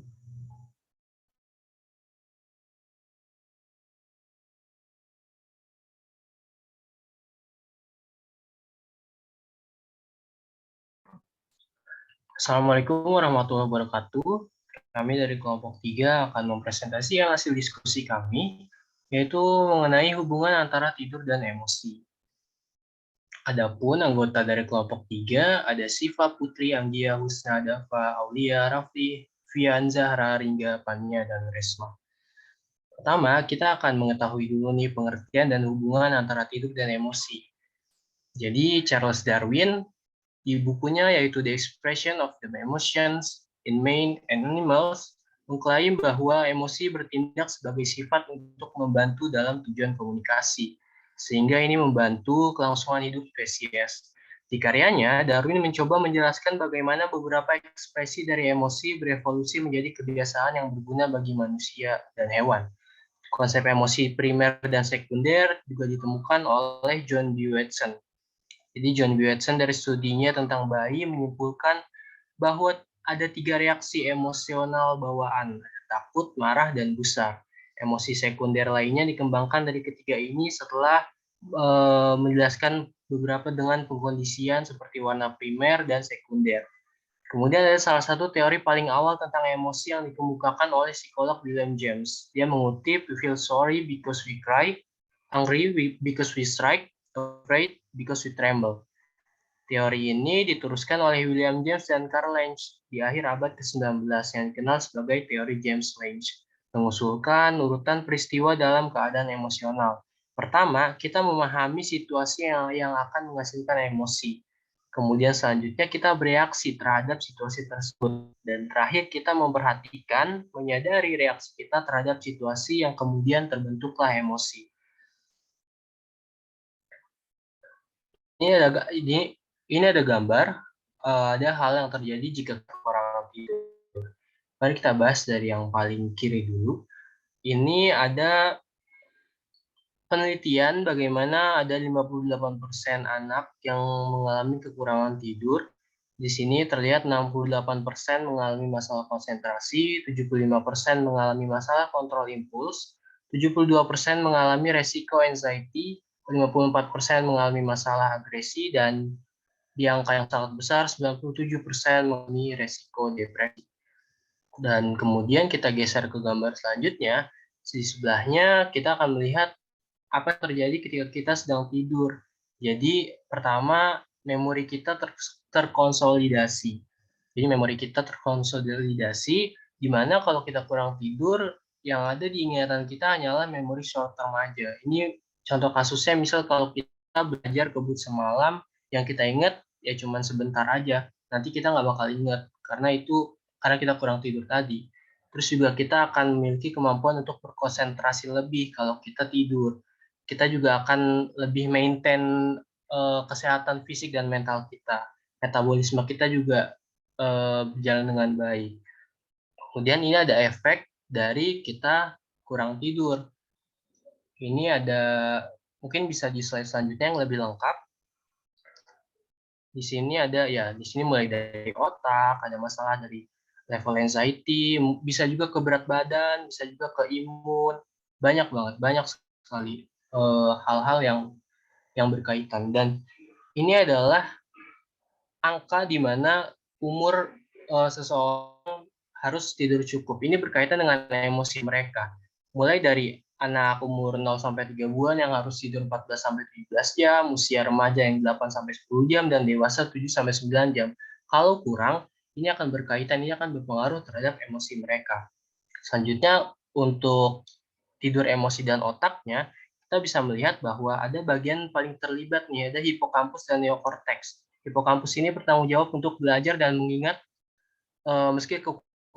Assalamualaikum warahmatullahi wabarakatuh. Kami dari kelompok 3 akan mempresentasikan hasil diskusi kami, yaitu mengenai hubungan antara tidur dan emosi. Adapun anggota dari kelompok 3 ada Siva Putri, Anggia, Husna, Dava, Aulia, Raffi, Fian, Zahra, Ringga, Pania, dan Resma. Pertama, kita akan mengetahui dulu nih pengertian dan hubungan antara tidur dan emosi. Jadi Charles Darwin di bukunya yaitu The Expression of the Emotions in Man and Animals mengklaim bahwa emosi bertindak sebagai sifat untuk membantu dalam tujuan komunikasi, sehingga ini membantu kelangsungan hidup spesies. Di karyanya, Darwin mencoba menjelaskan bagaimana beberapa ekspresi dari emosi berevolusi menjadi kebiasaan yang berguna bagi manusia dan hewan. Konsep emosi primer dan sekunder juga ditemukan oleh John B. Watson. Jadi John B. Watson dari studinya tentang bayi menyimpulkan bahwa ada 3 reaksi emosional bawaan, ada takut, marah, dan gusar. Emosi sekunder lainnya dikembangkan dari ketiga ini setelah menjelaskan beberapa dengan pengkondisian seperti warna primer dan sekunder. Kemudian ada salah satu teori paling awal tentang emosi yang dikemukakan oleh psikolog William James. Dia mengutip, "We feel sorry because we cry, angry because we strike, afraid because we tremble." Teori ini diteruskan oleh William James dan Carl Lange di akhir abad ke-19 yang dikenal sebagai teori James-Lange, mengusulkan urutan peristiwa dalam keadaan emosional. Pertama, kita memahami situasi yang akan menghasilkan emosi. Kemudian selanjutnya kita bereaksi terhadap situasi tersebut. Dan terakhir kita memperhatikan, menyadari reaksi kita terhadap situasi yang kemudian terbentuklah emosi. Ini ada gambar, ada hal yang terjadi jika kekurangan tidur. Mari kita bahas dari yang paling kiri dulu. Ini ada penelitian bagaimana ada 58% anak yang mengalami kekurangan tidur. Di sini terlihat 68% mengalami masalah konsentrasi, 75% mengalami masalah kontrol impuls, 72% mengalami resiko anxiety, 54% mengalami masalah agresi, dan di angka yang sangat besar 97% mengalami resiko depresi. Dan kemudian kita geser ke gambar selanjutnya, di sebelahnya kita akan melihat apa yang terjadi ketika kita sedang tidur. Jadi pertama, memori kita terkonsolidasi. Jadi memori kita terkonsolidasi, di mana kalau kita kurang tidur, yang ada di ingatan kita hanyalah memori short term aja. Ini contoh kasusnya, misal kalau kita belajar kebut semalam, yang kita ingat ya cuman sebentar aja. Nanti kita nggak bakal ingat, karena kita kurang tidur tadi. Terus juga kita akan memiliki kemampuan untuk berkonsentrasi lebih kalau kita tidur. Kita juga akan lebih maintain kesehatan fisik dan mental kita. Metabolisme kita juga berjalan dengan baik. Kemudian ini ada efek dari kita kurang tidur. Ini ada, mungkin bisa di slide selanjutnya yang lebih lengkap. Di sini ada di sini mulai dari otak, ada masalah dari level anxiety, bisa juga ke berat badan, bisa juga ke imun, banyak sekali hal-hal yang berkaitan. Dan ini adalah angka di mana umur seseorang harus tidur cukup. Ini berkaitan dengan emosi mereka. Mulai dari anak umur 0 sampai 3 bulan yang harus tidur 14 sampai 17 jam, usia remaja yang 8 sampai 10 jam, dan dewasa 7 sampai 9 jam. Kalau kurang, ini akan berpengaruh terhadap emosi mereka. Selanjutnya, untuk tidur emosi dan otaknya, kita bisa melihat bahwa ada bagian paling terlibat nih, ada hipokampus dan neokortex. Hipokampus ini bertanggung jawab untuk belajar dan mengingat meski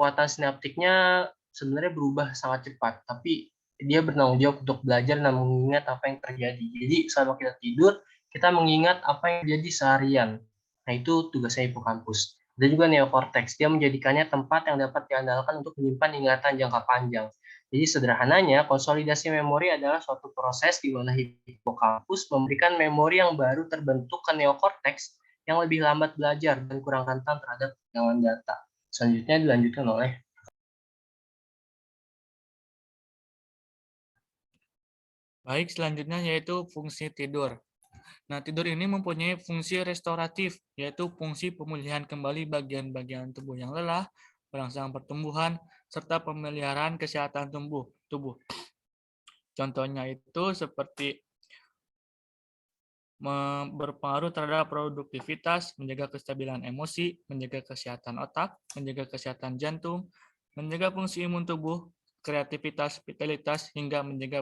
kekuatan sinaptiknya sebenarnya berubah sangat cepat, tapi dia bertanggung jawab untuk belajar dan mengingat apa yang terjadi. Jadi selama kita tidur, kita mengingat apa yang terjadi seharian. Nah, itu tugasnya hipokampus. Dan juga neokortex, dia menjadikannya tempat yang dapat diandalkan untuk menyimpan ingatan jangka panjang. Jadi sederhananya, konsolidasi memori adalah suatu proses di mana hipokampus memberikan memori yang baru terbentuk ke neokortex yang lebih lambat belajar dan kurang rentan terhadap kehilangan data. Selanjutnya dilanjutkan oleh Baik, selanjutnya yaitu fungsi tidur. Nah, tidur ini mempunyai fungsi restoratif, yaitu fungsi pemulihan kembali bagian-bagian tubuh yang lelah, merangsang pertumbuhan, serta pemeliharaan kesehatan tubuh. Contohnya itu seperti berpengaruh terhadap produktivitas, menjaga kestabilan emosi, menjaga kesehatan otak, menjaga kesehatan jantung, menjaga fungsi imun tubuh, kreativitas, vitalitas, hingga menjaga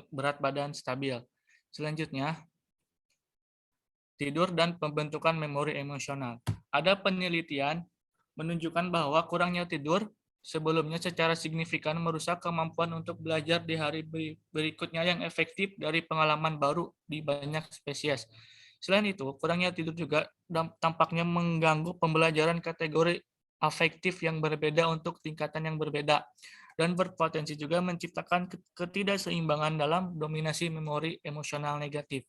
berat badan stabil. Selanjutnya, tidur dan pembentukan memori emosional. Ada penelitian menunjukkan bahwa kurangnya tidur sebelumnya secara signifikan merusak kemampuan untuk belajar di hari berikutnya yang efektif dari pengalaman baru di banyak spesies. Selain itu, kurangnya tidur juga tampaknya mengganggu pembelajaran kategori afektif yang berbeda untuk tingkatan yang berbeda dan berpotensi juga menciptakan ketidakseimbangan dalam dominasi memori emosional negatif.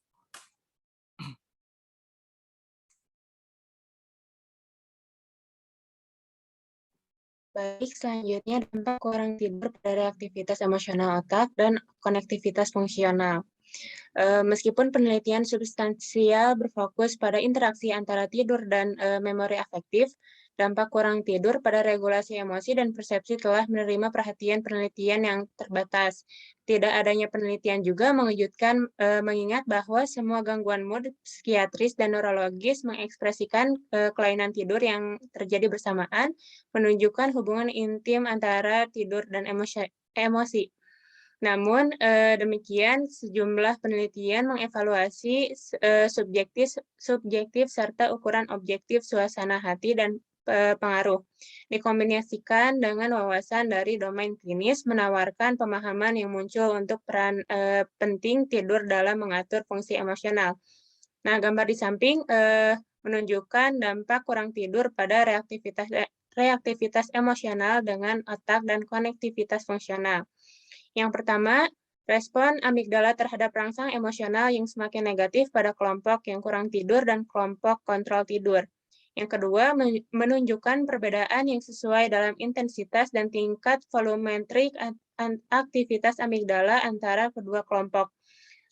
Baik, selanjutnya dampak kurang tidur pada reaktivitas emosional otak dan konektivitas fungsional. Meskipun penelitian substansial berfokus pada interaksi antara tidur dan memori afektif, dampak kurang tidur pada regulasi emosi dan persepsi telah menerima perhatian penelitian yang terbatas. Tidak adanya penelitian juga mengejutkan mengingat bahwa semua gangguan mood, psikiatris, dan neurologis mengekspresikan kelainan tidur yang terjadi bersamaan, menunjukkan hubungan intim antara tidur dan emosi. Namun demikian, sejumlah penelitian mengevaluasi subjektif serta ukuran objektif suasana hati dan pengaruh, dikombinasikan dengan wawasan dari domain klinis, menawarkan pemahaman yang muncul untuk peran penting tidur dalam mengatur fungsi emosional. Nah, gambar di samping menunjukkan dampak kurang tidur pada reaktivitas emosional dengan otak dan konektivitas fungsional. Yang pertama, respon amigdala terhadap rangsang emosional yang semakin negatif pada kelompok yang kurang tidur dan kelompok kontrol tidur. Yang kedua, menunjukkan perbedaan yang sesuai dalam intensitas dan tingkat volumetrik aktivitas amigdala antara kedua kelompok.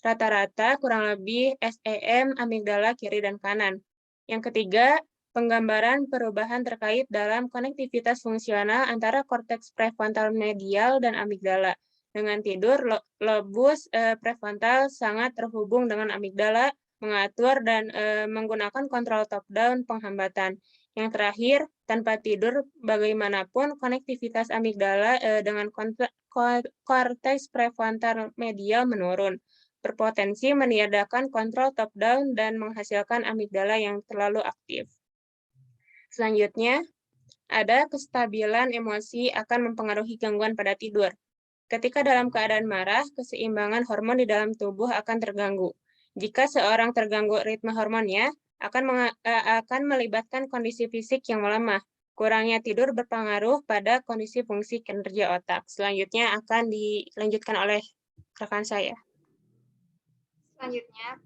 Rata-rata kurang lebih SEM amigdala kiri dan kanan. Yang ketiga, penggambaran perubahan terkait dalam konektivitas fungsional antara korteks prefrontal medial dan amigdala. Dengan tidur, lobus prefrontal sangat terhubung dengan amigdala, mengatur dan menggunakan kontrol top-down penghambatan. Yang terakhir, tanpa tidur, bagaimanapun konektivitas amigdala dengan korteks prefrontal medial menurun, berpotensi meniadakan kontrol top-down dan menghasilkan amigdala yang terlalu aktif. Selanjutnya, ada kestabilan emosi akan mempengaruhi gangguan pada tidur. Ketika dalam keadaan marah, keseimbangan hormon di dalam tubuh akan terganggu. Jika seorang terganggu ritme hormonnya, akan melibatkan kondisi fisik yang melemah. Kurangnya tidur berpengaruh pada kondisi fungsi kinerja otak. Selanjutnya akan dilanjutkan oleh rekan saya. Selanjutnya,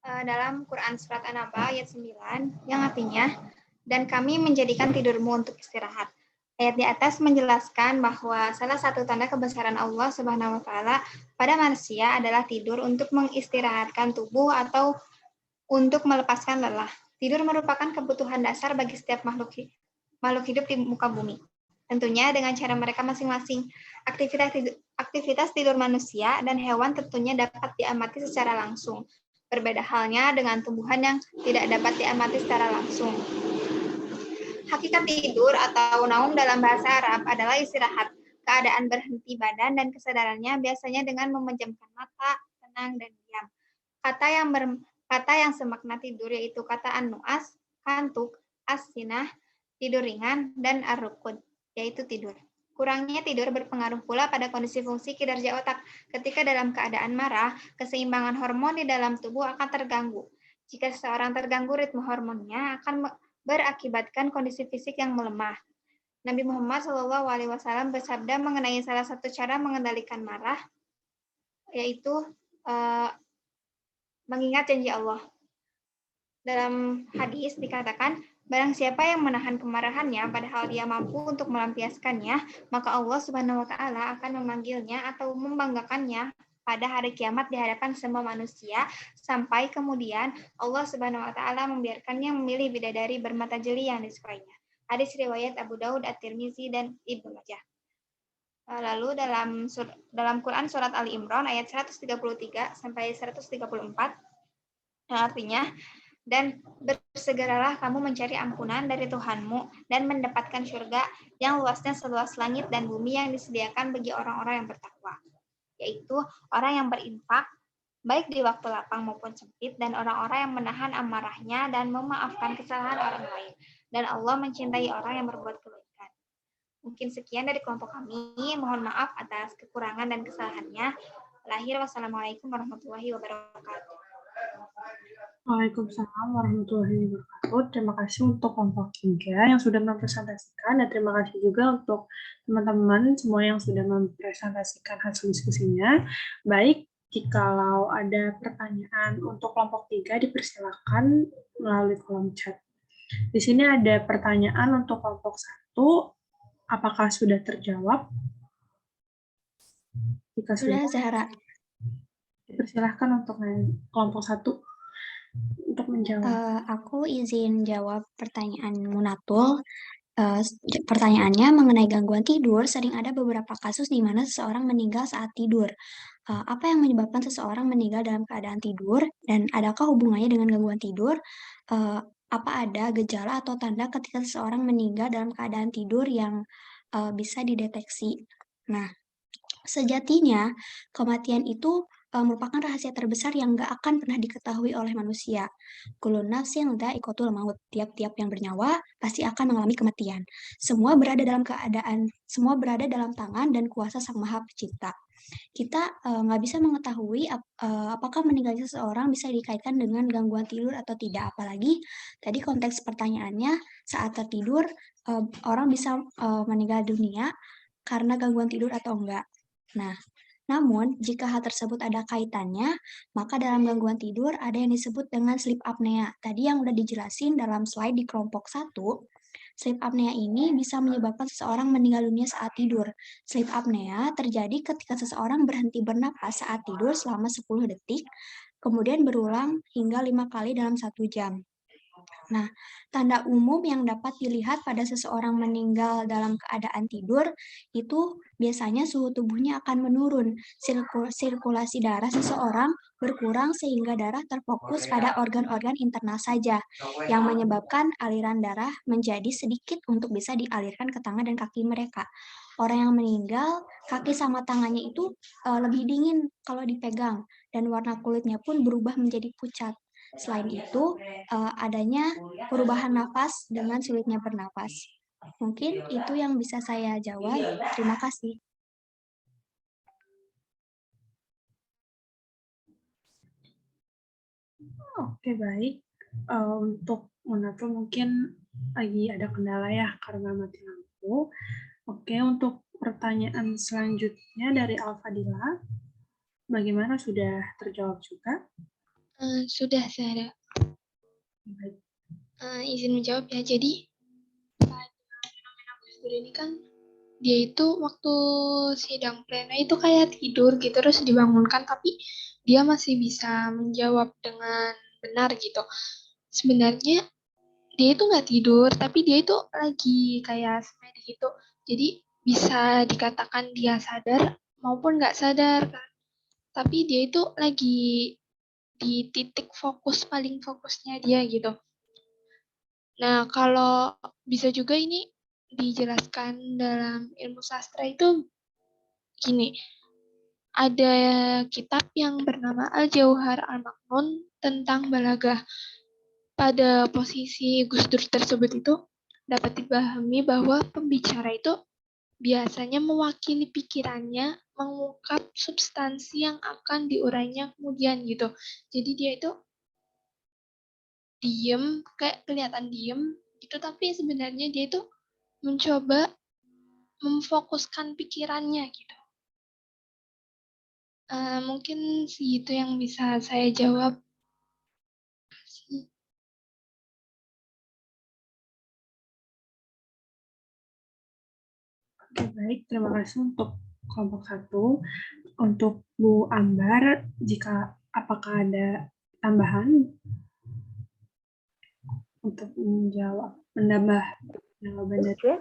dalam Quran Surat An-Naba ayat 9, yang artinya, dan kami menjadikan tidurmu untuk istirahat. Ayat di atas menjelaskan bahwa salah satu tanda kebesaran Allah Subhanahu wa Ta'ala pada manusia adalah tidur untuk mengistirahatkan tubuh atau untuk melepaskan lelah. Tidur merupakan kebutuhan dasar bagi setiap makhluk hidup di muka bumi. Tentunya dengan cara mereka masing-masing. Aktivitas tidur manusia dan hewan tentunya dapat diamati secara langsung. Berbeda halnya dengan tumbuhan yang tidak dapat diamati secara langsung. Hakikat tidur atau naum dalam bahasa Arab adalah istirahat, keadaan berhenti badan dan kesadarannya biasanya dengan memejamkan mata, tenang, dan diam. Kata yang semakna tidur yaitu kata an-nu'as, kantuk, as-sinah, tidur ringan, dan ar-rukud, yaitu tidur. Kurangnya tidur berpengaruh pula pada kondisi fungsi kinerja otak. Ketika dalam keadaan marah, keseimbangan hormon di dalam tubuh akan terganggu. Jika seseorang terganggu ritme hormonnya akan berakibatkan kondisi fisik yang melemah. Nabi Muhammad SAW bersabda mengenai salah satu cara mengendalikan marah, yaitu mengingat janji Allah. Dalam hadis dikatakan, barang siapa yang menahan kemarahannya padahal dia mampu untuk melampiaskannya, maka Allah Subhanahu wa taala akan memanggilnya atau membanggakannya pada hari kiamat di hadapan semua manusia, sampai kemudian Allah Subhanahu wa taala membiarkannya memilih bidadari bermata jeli yang disukainya. Hadis riwayat Abu Daud, At-Tirmizi, dan Ibnu Majah. Lalu dalam Quran surat Ali Imran ayat 133 sampai 134, yang artinya, dan bersegeralah kamu mencari ampunan dari Tuhanmu dan mendapatkan surga yang luasnya seluas langit dan bumi yang disediakan bagi orang-orang yang bertakwa, yaitu orang yang berinfak baik di waktu lapang maupun sempit, dan orang-orang yang menahan amarahnya dan memaafkan kesalahan orang lain, dan Allah mencintai orang yang berbuat kebaikan. Mungkin sekian dari kelompok kami, mohon maaf atas kekurangan dan kesalahannya. Lahir, wassalamualaikum warahmatullahi wabarakatuh. Waalaikumsalam warahmatullahi wabarakatuh. Terima kasih untuk kelompok 3 yang sudah mempresentasikan, dan terima kasih juga untuk teman-teman semua yang sudah mempresentasikan hasil diskusinya. Baik, jikalau ada pertanyaan untuk kelompok 3 dipersilakan melalui kolom chat. Di sini ada pertanyaan untuk kelompok 1. Apakah sudah terjawab? Jika Sudah, Zahra. Dipersilahkan untuk kelompok 1 untuk menjawab. Aku izin jawab pertanyaan Munatul. Pertanyaannya mengenai gangguan tidur, sering ada beberapa kasus di mana seseorang meninggal saat tidur. Apa yang menyebabkan seseorang meninggal dalam keadaan tidur, dan adakah hubungannya dengan gangguan tidur? Apa ada gejala atau tanda ketika seseorang meninggal dalam keadaan tidur yang bisa dideteksi? Nah, sejatinya kematian itu merupakan rahasia terbesar yang gak akan pernah diketahui oleh manusia. Kullun nafsin dha'iqatul maut. Tiap-tiap yang bernyawa pasti akan mengalami kematian. Semua berada dalam tangan dan kuasa Sang Maha Pencipta. Kita nggak bisa mengetahui apakah meninggalnya seseorang bisa dikaitkan dengan gangguan tidur atau tidak. Apalagi tadi konteks pertanyaannya saat tertidur orang bisa meninggal dunia karena gangguan tidur atau enggak. Nah, namun, jika hal tersebut ada kaitannya, maka dalam gangguan tidur ada yang disebut dengan sleep apnea. Tadi yang udah dijelasin dalam slide di kelompok 1, sleep apnea ini bisa menyebabkan seseorang meninggal dunia saat tidur. Sleep apnea terjadi ketika seseorang berhenti bernapas saat tidur selama 10 detik, kemudian berulang hingga 5 kali dalam 1 jam. Nah, tanda umum yang dapat dilihat pada seseorang meninggal dalam keadaan tidur itu biasanya suhu tubuhnya akan menurun, sirkulasi darah seseorang berkurang sehingga darah terfokus pada organ-organ internal saja, yang menyebabkan aliran darah menjadi sedikit untuk bisa dialirkan ke tangan dan kaki mereka. Orang yang meninggal, kaki sama tangannya itu lebih dingin kalau dipegang, dan warna kulitnya pun berubah menjadi pucat. Selain itu, adanya perubahan nafas dengan sulitnya bernapas. Mungkin itu yang bisa saya jawab. Terima kasih. Oke, baik. Untuk Munatul mungkin lagi ada kendala ya karena mati lampu. Oke, untuk pertanyaan selanjutnya dari Alfadila, bagaimana, sudah terjawab juga? Sudah, Sarah. Izin menjawab ya. Jadi, fenomena Gus Dur ini kan, dia itu waktu sidang pleno itu kayak tidur gitu, terus dibangunkan, tapi dia masih bisa menjawab dengan benar gitu. Sebenarnya, dia itu nggak tidur, tapi dia itu lagi kayak semedi gitu. Jadi, bisa dikatakan dia sadar maupun nggak sadar kan. Tapi dia itu lagi di titik paling fokusnya dia gitu. Nah, kalau bisa juga ini dijelaskan dalam ilmu sastra itu gini, ada kitab yang bernama Al-Jauhar Al-Maknun tentang Balaghah. Pada posisi Gus Dur tersebut itu, dapat dipahami bahwa pembicara itu biasanya mewakili pikirannya, mengungkap substansi yang akan diurainya kemudian gitu. Jadi dia itu diem, kayak kelihatan diem gitu, tapi sebenarnya dia itu mencoba memfokuskan pikirannya gitu. Mungkin sih itu yang bisa saya jawab. Oke, baik. Terima kasih untuk kelompok 1. Untuk Bu Ambar, apakah ada tambahan untuk menambah jawaban dari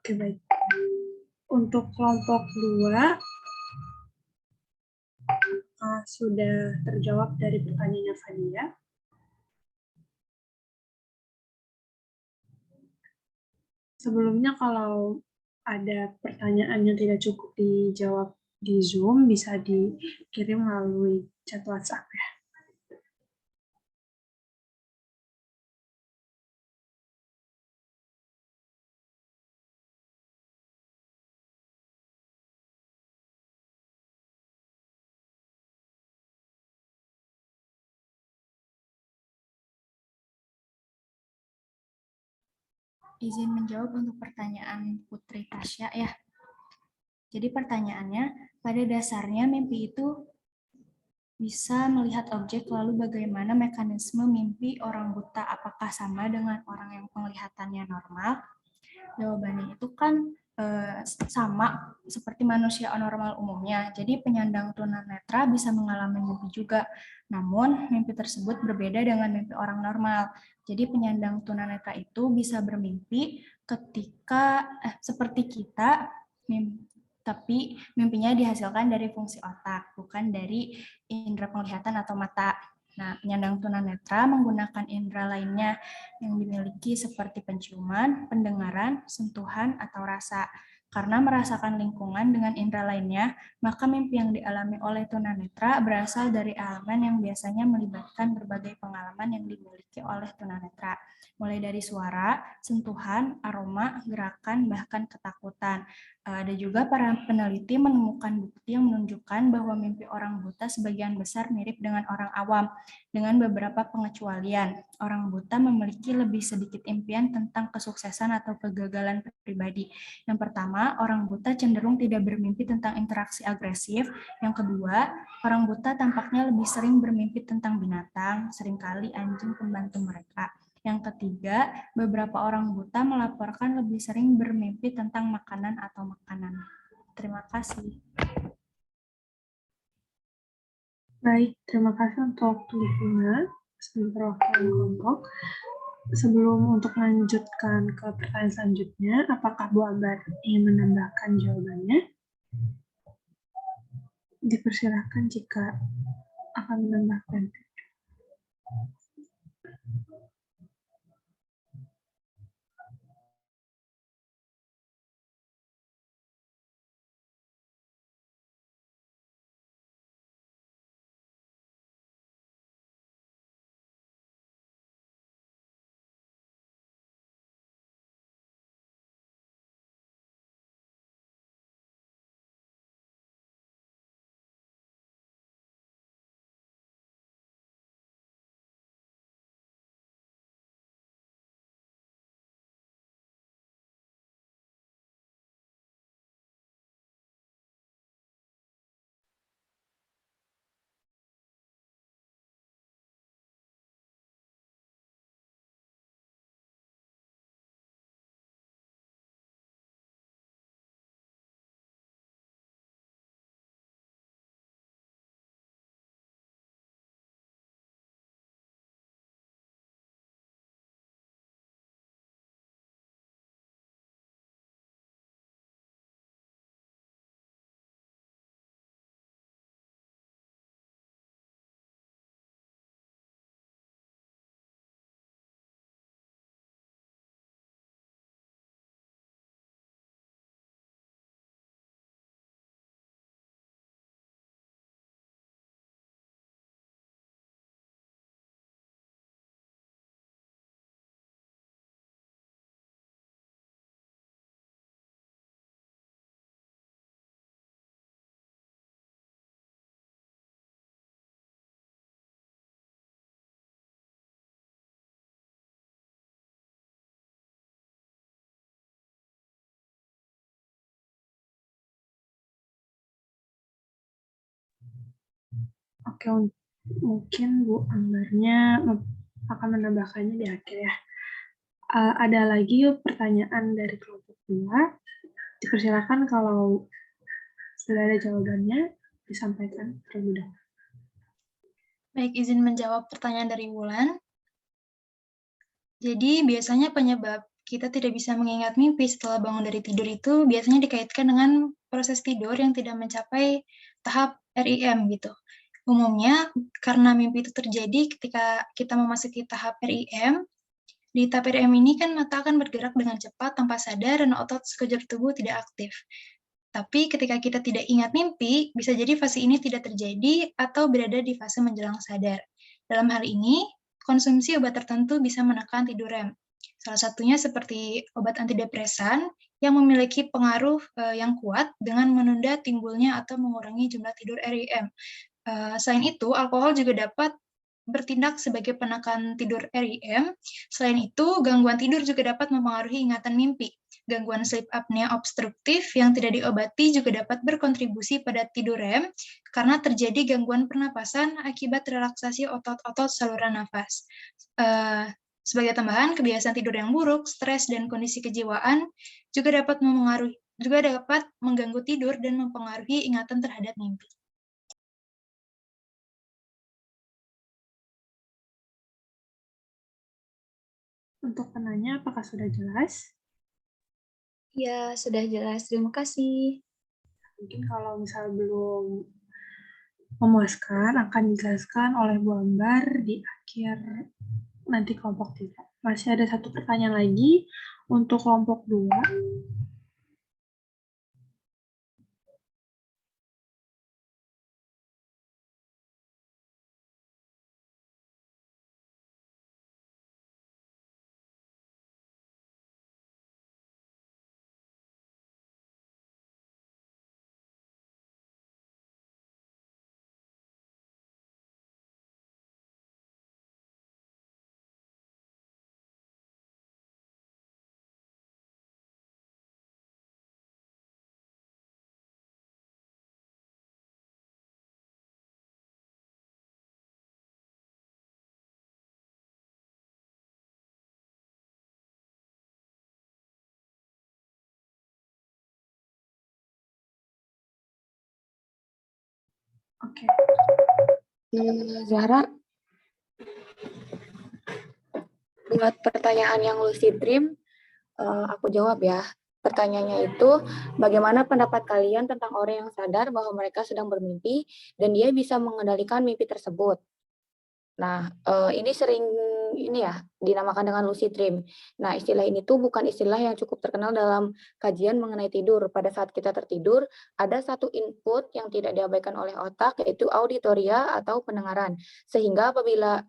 Oke, baik. Untuk kelompok 2, sudah terjawab dari pertanyaannya Fadia. Sebelumnya kalau ada pertanyaan yang tidak cukup dijawab di Zoom, bisa dikirim melalui chat WhatsApp ya. Izin menjawab untuk pertanyaan Putri Tasya ya. Jadi pertanyaannya, pada dasarnya mimpi itu bisa melihat objek, lalu bagaimana mekanisme mimpi orang buta? Apakah sama dengan orang yang penglihatannya normal? Jawabannya itu kan sama seperti manusia normal umumnya. Jadi penyandang tunanetra bisa mengalami mimpi juga. Namun mimpi tersebut berbeda dengan mimpi orang normal. Jadi penyandang tunanetra itu bisa bermimpi ketika seperti kita, tapi mimpinya dihasilkan dari fungsi otak, bukan dari indera penglihatan atau mata. Nah, penyandang tunanetra menggunakan indera lainnya yang dimiliki seperti penciuman, pendengaran, sentuhan, atau rasa. Karena merasakan lingkungan dengan indera lainnya, maka mimpi yang dialami oleh tunanetra berasal dari elemen yang biasanya melibatkan berbagai pengalaman yang dimiliki oleh tunanetra, mulai dari suara, sentuhan, aroma, gerakan, bahkan ketakutan. Ada juga para peneliti menemukan bukti yang menunjukkan bahwa mimpi orang buta sebagian besar mirip dengan orang awam, dengan beberapa pengecualian. Orang buta memiliki lebih sedikit impian tentang kesuksesan atau kegagalan pribadi. Yang pertama, orang buta cenderung tidak bermimpi tentang interaksi agresif. Yang kedua, orang buta tampaknya lebih sering bermimpi tentang binatang, seringkali anjing pembantu mereka. Yang ketiga, beberapa orang buta melaporkan lebih sering bermimpi tentang makanan atau makanan. Terima kasih. Baik, terima kasih untuk dukungan sebagai perwakilan kelompok. Sebelum untuk melanjutkan ke pertanyaan selanjutnya, apakah Bu Ambar ingin menambahkan jawabannya? Dipersilahkan jika akan menambahkan. Oke, mungkin Bu Anggarnya akan menambahkannya di akhir ya. Ada lagi pertanyaan dari kelompok 2. Dipersilakan kalau sudah ada jawabannya disampaikan terlebih dahulu. Baik, izin menjawab pertanyaan dari Wulan. Jadi biasanya penyebab kita tidak bisa mengingat mimpi setelah bangun dari tidur itu biasanya dikaitkan dengan proses tidur yang tidak mencapai tahap REM gitu. Umumnya karena mimpi itu terjadi ketika kita memasuki tahap REM. Di tahap REM ini kan mata akan bergerak dengan cepat tanpa sadar dan otot sekujur tubuh tidak aktif. Tapi ketika kita tidak ingat mimpi, bisa jadi fase ini tidak terjadi atau berada di fase menjelang sadar. Dalam hal ini, konsumsi obat tertentu bisa menekan tidur REM. Salah satunya seperti obat antidepresan yang memiliki pengaruh yang kuat dengan menunda timbulnya atau mengurangi jumlah tidur REM. Selain itu, alkohol juga dapat bertindak sebagai penekan tidur REM. Selain itu, gangguan tidur juga dapat mempengaruhi ingatan mimpi. Gangguan sleep apnea obstruktif yang tidak diobati juga dapat berkontribusi pada tidur REM karena terjadi gangguan pernapasan akibat relaksasi otot-otot saluran nafas. Sebagai tambahan, kebiasaan tidur yang buruk, stres, dan kondisi kejiwaan juga dapat mengganggu tidur dan mempengaruhi ingatan terhadap mimpi. Untuk penanya, apakah sudah jelas? Ya, sudah jelas. Terima kasih. Mungkin kalau misal belum memuaskan, akan dijelaskan oleh Bu Ambar di akhir nanti kelompok 3. Masih ada satu pertanyaan lagi untuk kelompok 2. Oke. Zahra, buat pertanyaan yang lucid dream, aku jawab ya. Pertanyaannya itu, bagaimana pendapat kalian tentang orang yang sadar bahwa mereka sedang bermimpi dan dia bisa mengendalikan mimpi tersebut? Nah, ini sering dinamakan dengan lucid dream. Nah, istilah ini tuh bukan istilah yang cukup terkenal dalam kajian mengenai tidur. Pada saat kita tertidur, ada satu input yang tidak diabaikan oleh otak, yaitu auditoria atau pendengaran. Sehingga apabila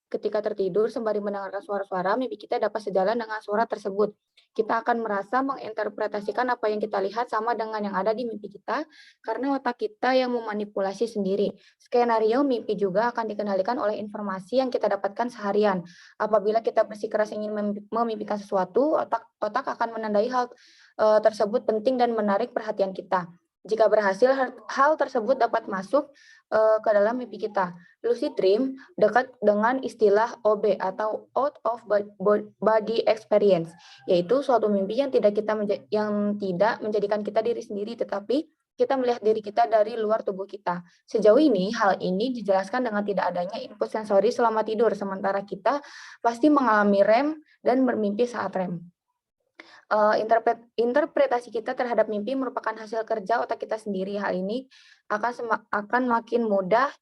ketika tertidur sembari mendengarkan suara-suara, mimpi kita dapat sejalan dengan suara tersebut. Kita akan merasa menginterpretasikan apa yang kita lihat sama dengan yang ada di mimpi kita, karena otak kita yang memanipulasi sendiri. Skenario mimpi juga akan dikendalikan oleh informasi yang kita dapatkan seharian. Apabila kita bersikeras ingin memimpikan sesuatu, otak akan menandai hal tersebut penting dan menarik perhatian kita. Jika berhasil, hal tersebut dapat masuk ke dalam mimpi kita. Lucid dream dekat dengan istilah OB atau out of body experience, yaitu suatu mimpi yang tidak menjadikan kita diri sendiri, tetapi kita melihat diri kita dari luar tubuh kita. Sejauh ini, hal ini dijelaskan dengan tidak adanya input sensori selama tidur, sementara kita pasti mengalami REM dan bermimpi saat REM. Interpretasi kita terhadap mimpi merupakan hasil kerja otak kita sendiri. Hal ini akan makin mudah,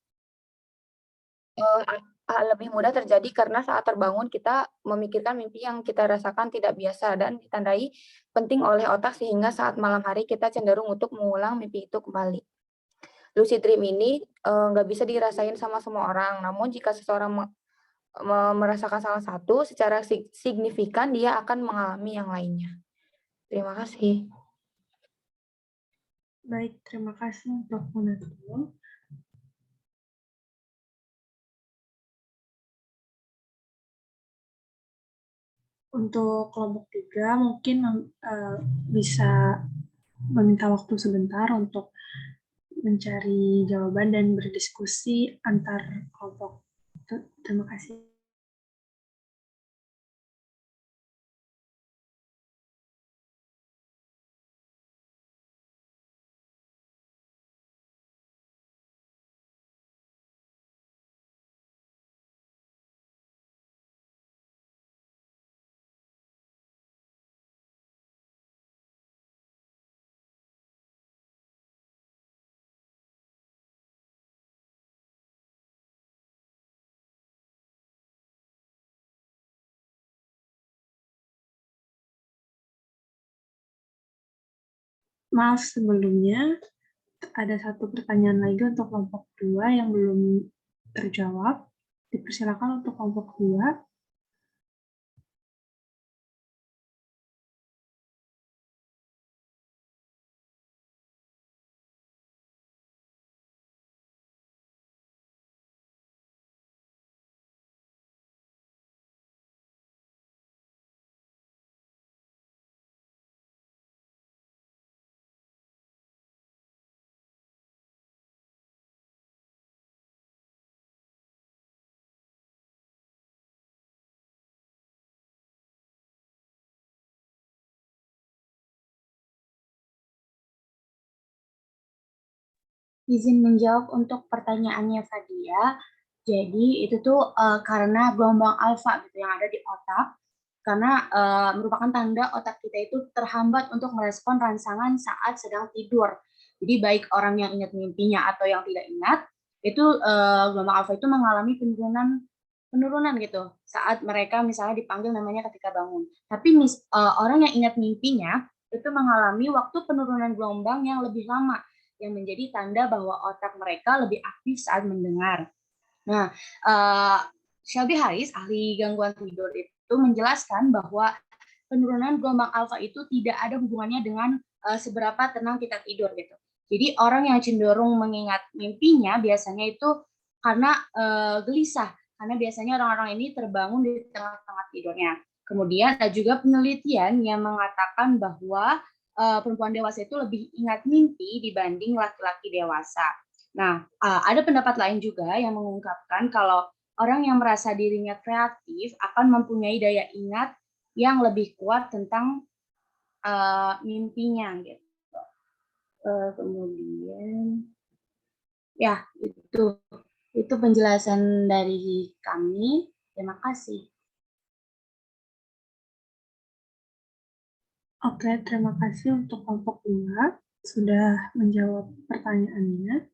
lebih mudah terjadi karena saat terbangun kita memikirkan mimpi yang kita rasakan tidak biasa dan ditandai penting oleh otak, sehingga saat malam hari kita cenderung untuk mengulang mimpi itu kembali. Lucid dream ini nggak bisa dirasain sama semua orang, namun jika seseorang merasakan salah satu, secara signifikan dia akan mengalami yang lainnya. Terima kasih. Baik, terima kasih untuk Munatul. Untuk kelompok 3 mungkin bisa meminta waktu sebentar untuk mencari jawaban dan berdiskusi antar kelompok. Terima kasih. Maaf sebelumnya, ada satu pertanyaan lagi untuk kelompok 2 yang belum terjawab. Dipersilakan untuk kelompok 2. Izin menjawab untuk pertanyaannya Fadia. Jadi itu tuh karena gelombang alfa gitu yang ada di otak, karena merupakan tanda otak kita itu terhambat untuk merespon rangsangan saat sedang tidur. Jadi baik orang yang ingat mimpinya atau yang tidak ingat, itu gelombang alfa itu mengalami penurunan gitu saat mereka misalnya dipanggil namanya ketika bangun. Tapi orang yang ingat mimpinya itu mengalami waktu penurunan gelombang yang lebih lama, yang menjadi tanda bahwa otak mereka lebih aktif saat mendengar. Nah, Shelby Harris, ahli gangguan tidur itu menjelaskan bahwa penurunan gelombang alfa itu tidak ada hubungannya dengan seberapa tenang kita tidur gitu. Jadi orang yang cenderung mengingat mimpinya biasanya itu karena gelisah, karena biasanya orang-orang ini terbangun di tengah-tengah tidurnya. Kemudian ada juga penelitian yang mengatakan bahwa perempuan dewasa itu lebih ingat mimpi dibanding laki-laki dewasa. Nah, ada pendapat lain juga yang mengungkapkan kalau orang yang merasa dirinya kreatif akan mempunyai daya ingat yang lebih kuat tentang mimpinya gitu. Kemudian, ya itu penjelasan dari kami. Terima kasih. Oke, terima kasih untuk kelompok 2 sudah menjawab pertanyaannya.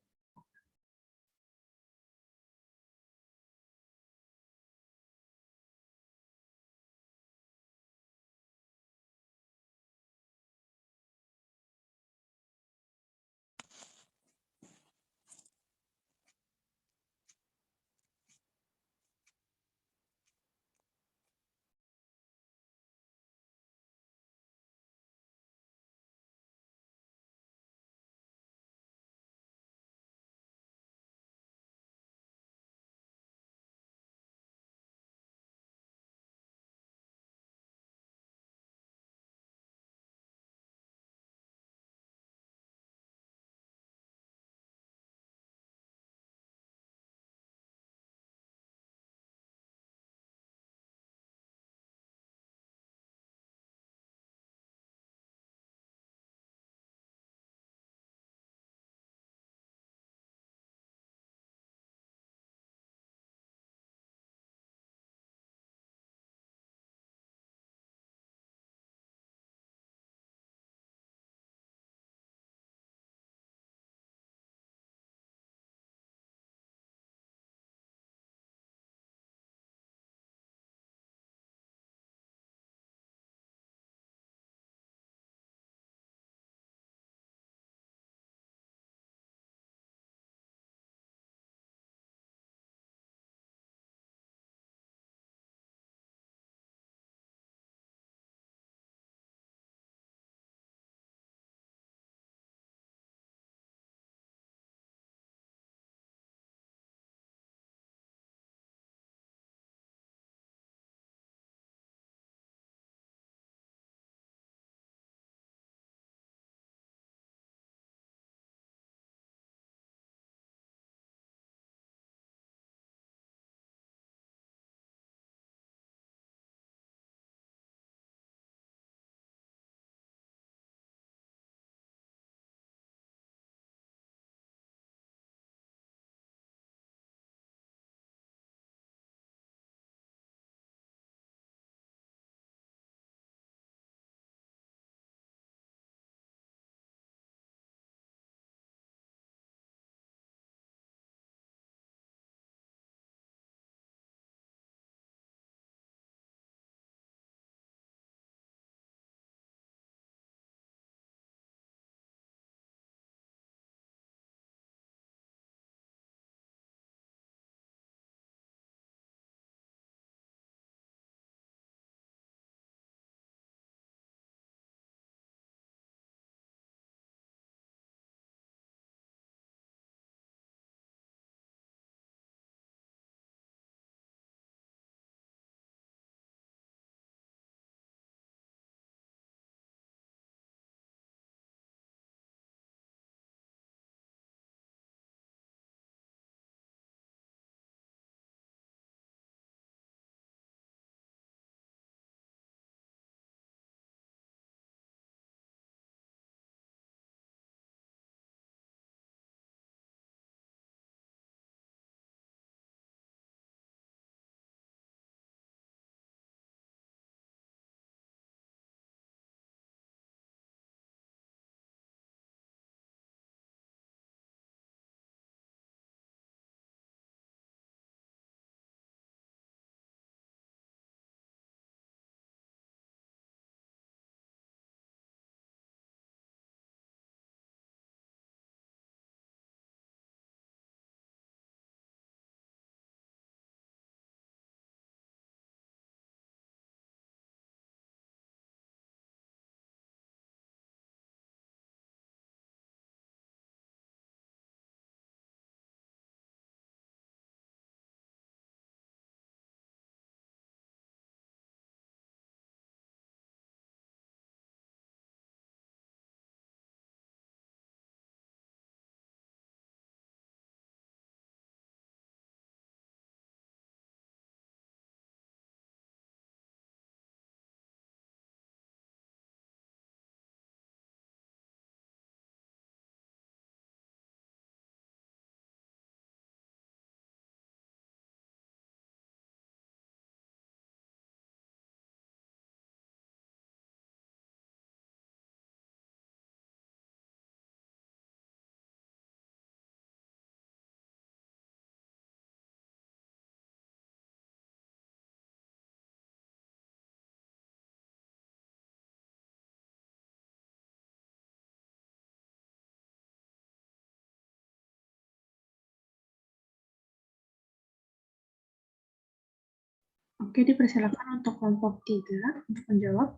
Oke, dipersilakan untuk kelompok 3 untuk menjawab.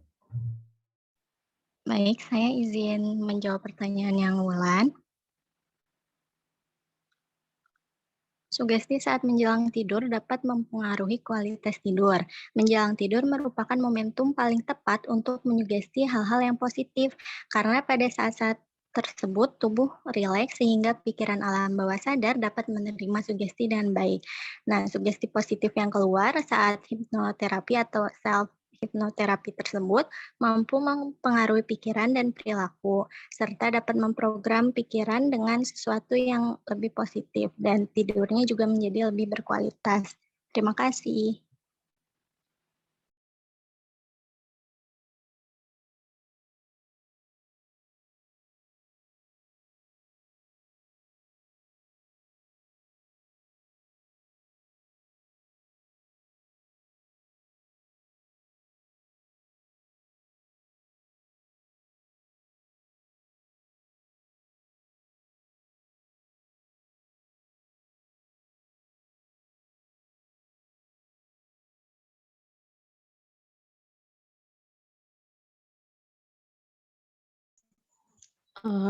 Baik, saya izin menjawab pertanyaan yang Wulan. Sugesti saat menjelang tidur dapat mempengaruhi kualitas tidur. Menjelang tidur merupakan momentum paling tepat untuk menyugesti hal-hal yang positif, karena pada saat-saat tersebut tubuh rileks sehingga pikiran alam bawah sadar dapat menerima sugesti dengan baik. Nah, sugesti positif yang keluar saat hipnoterapi atau self hipnoterapi tersebut mampu mempengaruhi pikiran dan perilaku, serta dapat memprogram pikiran dengan sesuatu yang lebih positif dan tidurnya juga menjadi lebih berkualitas. Terima kasih.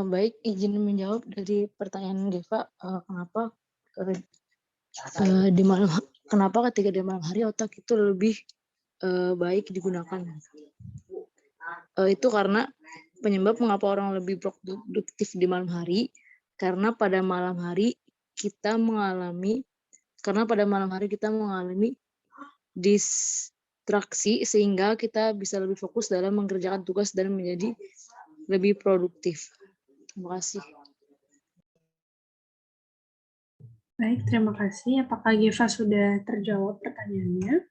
Baik, izin menjawab dari pertanyaan Deva, kenapa kenapa ketika di malam hari otak itu lebih baik digunakan. Itu karena penyebab mengapa orang lebih produktif di malam hari, karena pada malam hari kita mengalami distraksi sehingga kita bisa lebih fokus dalam mengerjakan tugas dan menjadi lebih produktif. Terima kasih. Baik, terima kasih. Apakah Geva sudah terjawab pertanyaannya?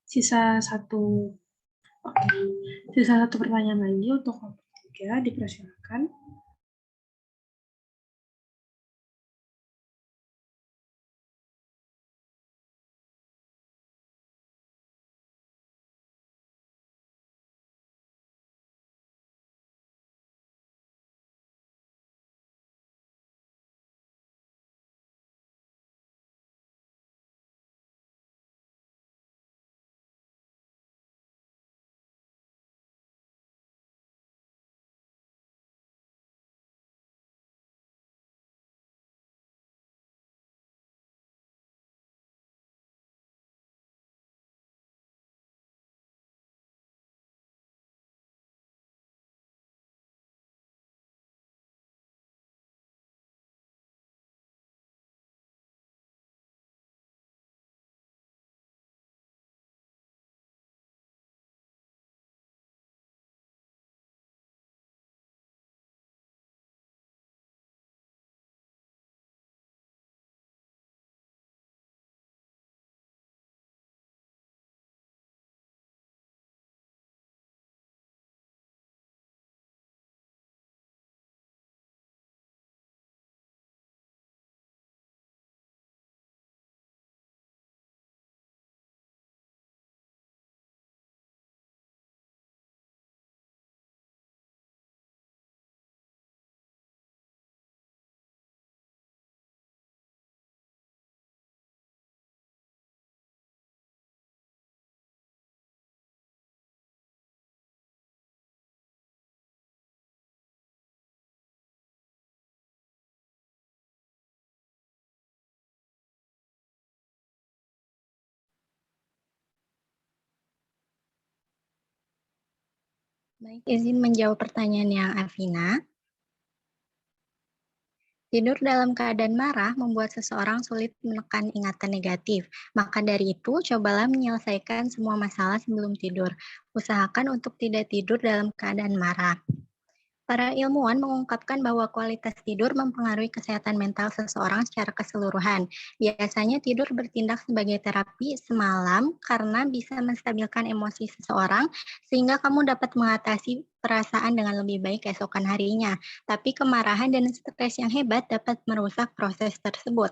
Sisa satu pertanyaan lagi untuk kelompok 3, dipersilakan. Baik, izin menjawab pertanyaan yang Alvina. Tidur dalam keadaan marah membuat seseorang sulit menekan ingatan negatif. Maka dari itu, cobalah menyelesaikan semua masalah sebelum tidur. Usahakan untuk tidak tidur dalam keadaan marah. Para ilmuwan mengungkapkan bahwa kualitas tidur mempengaruhi kesehatan mental seseorang secara keseluruhan. Biasanya tidur bertindak sebagai terapi semalam karena bisa menstabilkan emosi seseorang sehingga kamu dapat mengatasi perasaan dengan lebih baik keesokan harinya. Tapi kemarahan dan stres yang hebat dapat merusak proses tersebut.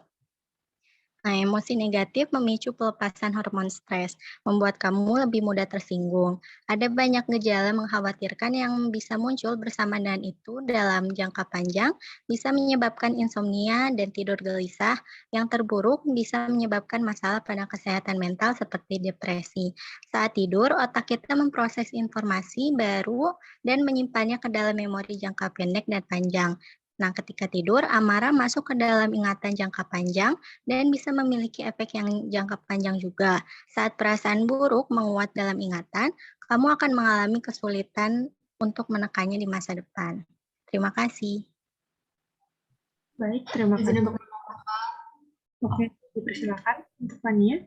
Nah, emosi negatif memicu pelepasan hormon stres, membuat kamu lebih mudah tersinggung. Ada banyak gejala mengkhawatirkan yang bisa muncul bersama dengan itu dalam jangka panjang, bisa menyebabkan insomnia dan tidur gelisah. Yang terburuk bisa menyebabkan masalah pada kesehatan mental seperti depresi. Saat tidur, otak kita memproses informasi baru dan menyimpannya ke dalam memori jangka pendek dan panjang. Nah, ketika tidur, amarah masuk ke dalam ingatan jangka panjang dan bisa memiliki efek yang jangka panjang juga. Saat perasaan buruk menguat dalam ingatan, kamu akan mengalami kesulitan untuk menekannya di masa depan. Terima kasih. Baik, terima Izin kasih. untuk menambahkan. Oke, dipersilakan untuk Fania.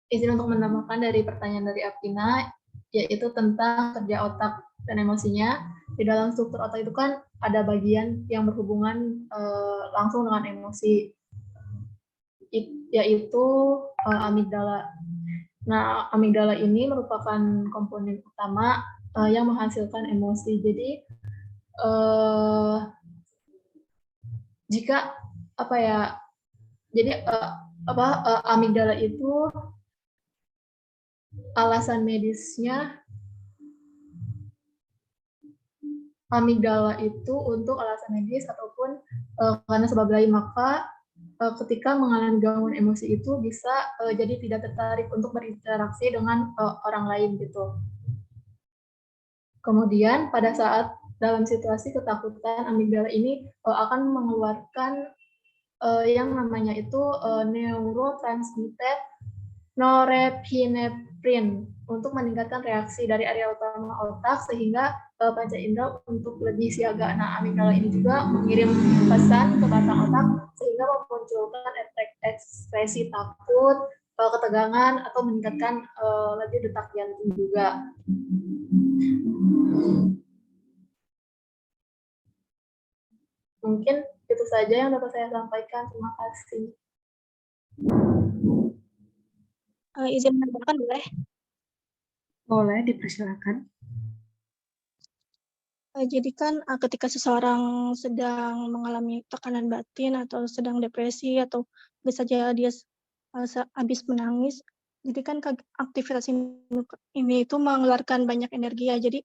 Izin untuk menambahkan dari pertanyaan dari Apina, yaitu tentang kerja otak dan emosinya. Di dalam struktur otak itu kan ada bagian yang berhubungan langsung dengan emosi, yaitu amigdala. Nah, amigdala ini merupakan komponen utama yang menghasilkan emosi. Jadi jika apa ya? Jadi amigdala itu alasan medisnya, amigdala itu untuk alasan medis ataupun karena sebab lain, maka ketika mengalami gangguan emosi itu bisa jadi tidak tertarik untuk berinteraksi dengan orang lain gitu. Kemudian pada saat dalam situasi ketakutan, amigdala ini akan mengeluarkan yang namanya itu neurotransmitter norepinephrine untuk meningkatkan reaksi dari area utama otak sehingga panca indera untuk lebih siaga. Nah, amigdala ini juga mengirim pesan ke batang otak sehingga memunculkan efek ekspresi takut, ketegangan, atau meningkatkan lebih detak jantung juga. Mungkin itu saja yang dapat saya sampaikan. Terima kasih. Izin menambahkan boleh? Boleh, dipersilakan. Jadi kan ketika seseorang sedang mengalami tekanan batin atau sedang depresi atau bisa jadi dia habis menangis, jadi kan aktivitas ini itu mengeluarkan banyak energi ya, jadi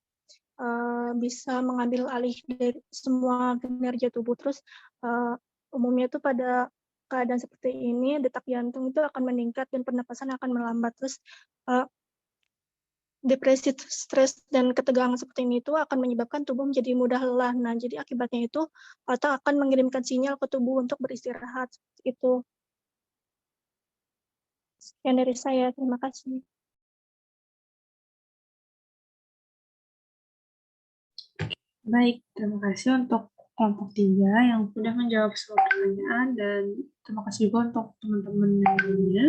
bisa mengambil alih dari semua kinerja tubuh. Terus umumnya itu pada keadaan seperti ini detak jantung itu akan meningkat dan pernapasan akan melambat. Terus depresi, stres, dan ketegangan seperti ini itu akan menyebabkan tubuh menjadi mudah lelah. Nah, jadi akibatnya itu otak akan mengirimkan sinyal ke tubuh untuk beristirahat. Itu. Sekian dari saya. Terima kasih. Baik, terima kasih untuk kelompok 3 yang sudah menjawab semua pertanyaan, dan terima kasih juga untuk teman-teman yang lainnya.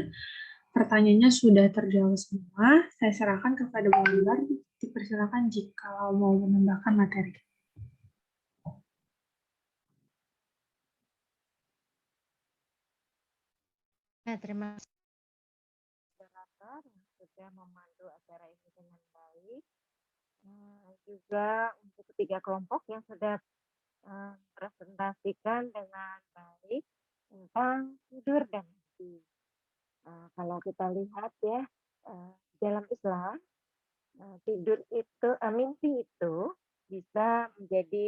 Pertanyaannya sudah terjawab semua. Saya serahkan kepada Bu Ambar. Dipersilakan jika mau menambahkan materi. Nah, terima kasih moderator yang sudah memandu acara ini dengan baik. Juga untuk ketiga kelompok yang sudah presentasikan dengan baik tentang tidur dan mimpi. Kalau kita lihat ya, dalam Islam, tidur itu, mimpi itu bisa menjadi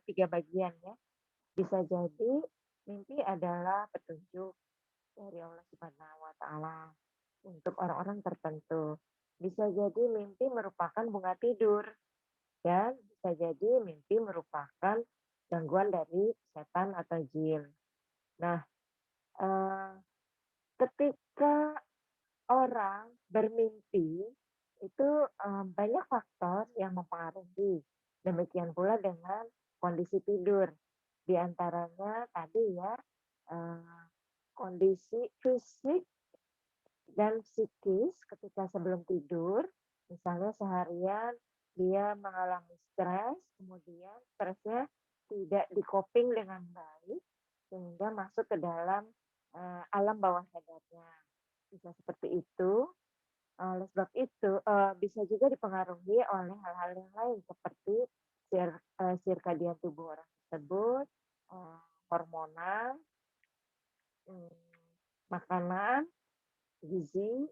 3 bagian ya. Bisa jadi mimpi adalah petunjuk dari Allah Subhanahu wa Ta'ala untuk orang-orang tertentu. Bisa jadi mimpi merupakan bunga tidur, dan bisa jadi mimpi merupakan gangguan dari setan atau jin. Nah, ketika orang bermimpi itu banyak faktor yang mempengaruhi. Demikian pula dengan kondisi tidur. Di antaranya tadi ya, kondisi fisik dan psikis ketika sebelum tidur. Misalnya seharian dia mengalami stres, kemudian stresnya tidak di-coping dengan baik, sehingga masuk ke dalam alam bawah sadarnya. Bisa seperti itu. Oleh sebab itu, bisa juga dipengaruhi oleh hal-hal yang lain seperti sirkadian tubuh orang tersebut, hormonal, makanan, gizi,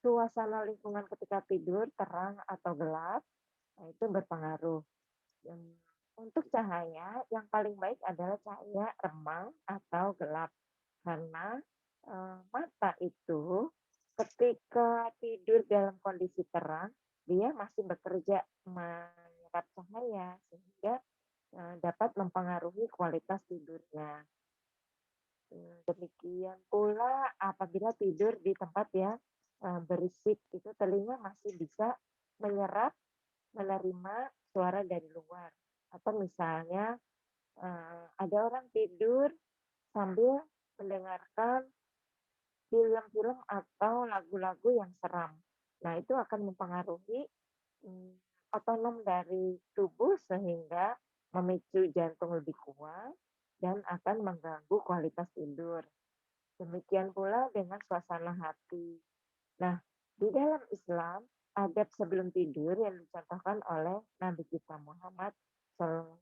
suasana lingkungan ketika tidur terang atau gelap, nah itu berpengaruh. Untuk cahaya, yang paling baik adalah cahaya remang atau gelap. Karena mata itu ketika tidur dalam kondisi terang, dia masih bekerja menyerap cahaya sehingga dapat mempengaruhi kualitas tidurnya. Demikian pula apabila tidur di tempat yang berisik, itu telinga masih bisa menyerap, menerima suara dari luar. Atau misalnya ada orang tidur sambil mendengarkan film-film atau lagu-lagu yang seram. Nah, itu akan mempengaruhi otonom dari tubuh sehingga memicu jantung lebih kuat dan akan mengganggu kualitas tidur. Demikian pula dengan suasana hati. Nah, di dalam Islam, adab sebelum tidur yang dicontohkan oleh Nabi kita Muhammad SAW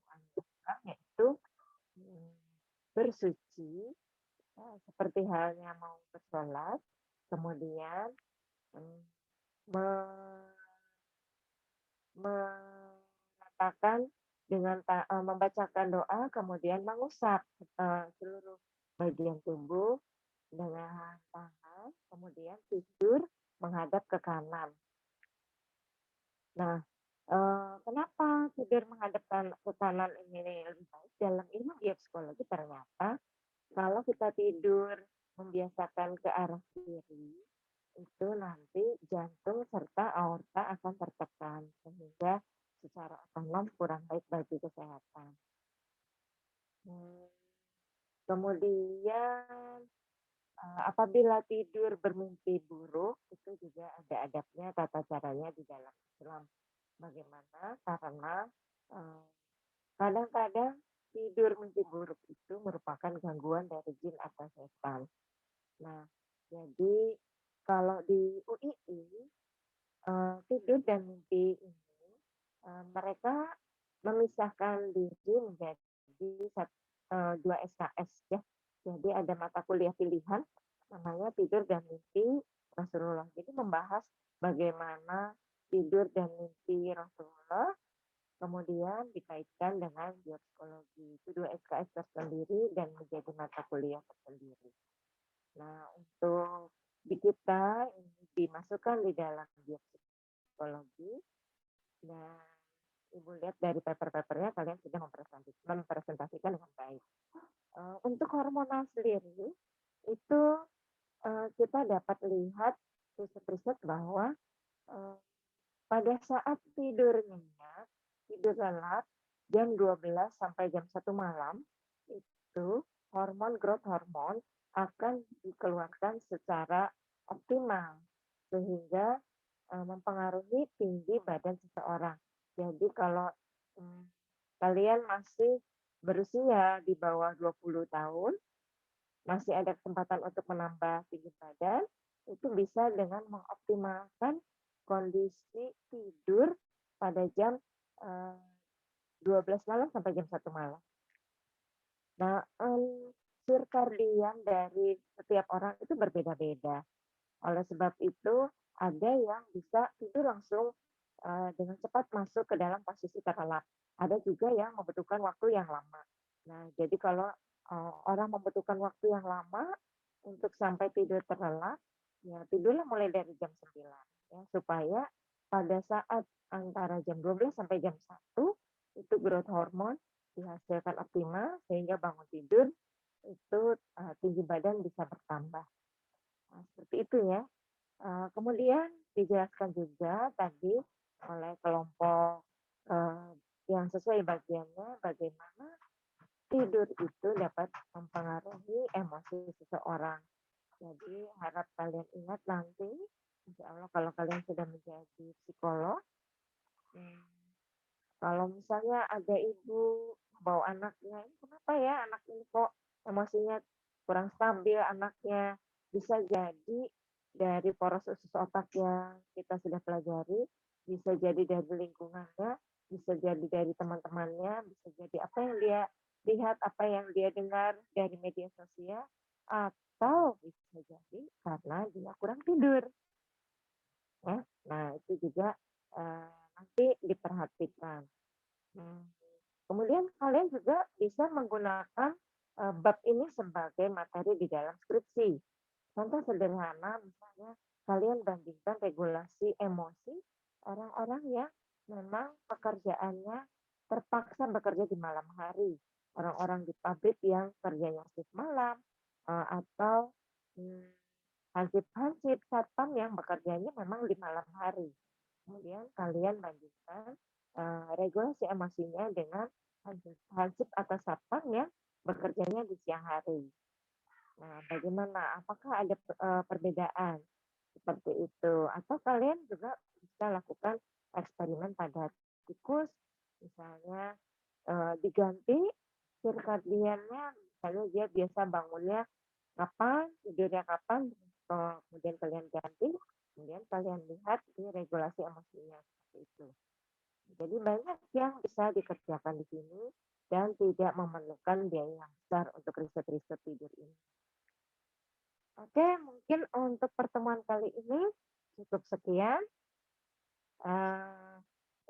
yaitu bersuci, seperti halnya mau bersolat, kemudian mengatakan dengan membacakan doa, kemudian mengusap seluruh bagian tubuh dengan tangan, kemudian tidur menghadap ke kanan. Nah, kenapa tidur menghadap ke kanan ini lebih baik? Dalam ilmu biopsikologi ternyata kalau kita tidur membiasakan ke arah kiri, itu nanti jantung serta aorta akan tertekan sehingga secara otonom kurang baik bagi kesehatan. Kemudian apabila tidur bermimpi buruk, itu juga ada adabnya, tata caranya di dalam Islam. Bagaimana? Karena kadang-kadang tidur mimpi buruk itu merupakan gangguan dari jin atau setan. Nah, jadi kalau di UII, tidur dan mimpi ini, mereka memisahkan diri menjadi 2 SKS ya. Jadi ada mata kuliah pilihan namanya tidur dan mimpi Rasulullah. Jadi membahas bagaimana tidur dan mimpi Rasulullah kemudian dikaitkan dengan biopsikologi. Itu 2 SKS tersendiri dan menjadi mata kuliah tersendiri. Nah, untuk di kita ini dimasukkan di dalam biopsikologi. Nah, Ibu lihat dari paper-papernya kalian sudah mempresentasikan dengan baik. Untuk hormonal sendiri itu kita dapat lihat riset-riset bahwa pada saat tidur nyenyak, tidur lelap jam 12 sampai jam 1 malam, itu hormon growth hormone akan dikeluarkan secara optimal sehingga mempengaruhi tinggi badan seseorang. Jadi kalau kalian masih berusia di bawah 20 tahun, masih ada kesempatan untuk menambah tinggi badan, itu bisa dengan mengoptimalkan kondisi tidur pada jam 12 malam sampai jam 1 malam. Nah, sirkadian dari setiap orang itu berbeda-beda. Oleh sebab itu, ada yang bisa tidur langsung dengan cepat masuk ke dalam posisi terlelap. Ada juga yang membutuhkan waktu yang lama. Nah, jadi kalau orang membutuhkan waktu yang lama untuk sampai tidur terlelap, ya tidurlah mulai dari jam 9 ya, supaya pada saat antara jam 12 sampai jam 1 itu growth hormone dihasilkan optimal sehingga bangun tidur itu tinggi badan bisa bertambah. Nah, seperti itu ya. Kemudian dijelaskan juga tadi oleh kelompok yang sesuai bagiannya bagaimana tidur itu dapat mempengaruhi emosi seseorang. Jadi harap kalian ingat nanti, insya Allah kalau kalian sudah menjadi psikolog, kalau misalnya ada ibu bawa anaknya, ini kenapa ya anak ini kok emosinya kurang stabil anaknya, bisa jadi dari poros usus otak yang kita sudah pelajari, bisa jadi dari lingkungannya, bisa jadi dari teman-temannya, bisa jadi apa yang dia lihat, apa yang dia dengar dari media sosial, atau bisa jadi karena dia kurang tidur. Ya, nah itu juga nanti diperhatikan. Kemudian kalian juga bisa menggunakan bab ini sebagai materi di dalam skripsi. Contoh sederhana misalnya kalian bandingkan regulasi emosi orang-orang yang memang pekerjaannya terpaksa bekerja di malam hari. Orang-orang di pabrik yang kerjanya shift malam atau hansip-hansip satpam yang bekerjanya memang di malam hari. Kemudian kalian bandingkan regulasi emosinya dengan hansip atau satpam yang bekerjanya di siang hari. Nah, bagaimana? Apakah ada perbedaan seperti itu? Atau kalian juga bisa lakukan eksperimen pada tikus, misalnya diganti sirkadiannya, misalnya dia biasa bangunnya kapan, tidurnya kapan, kemudian kalian ganti, kemudian kalian lihat ini regulasi emosinya seperti itu. Jadi banyak yang bisa dikerjakan di sini dan tidak memerlukan biaya yang besar untuk riset-riset tidur ini. Oke, mungkin untuk pertemuan kali ini cukup sekian.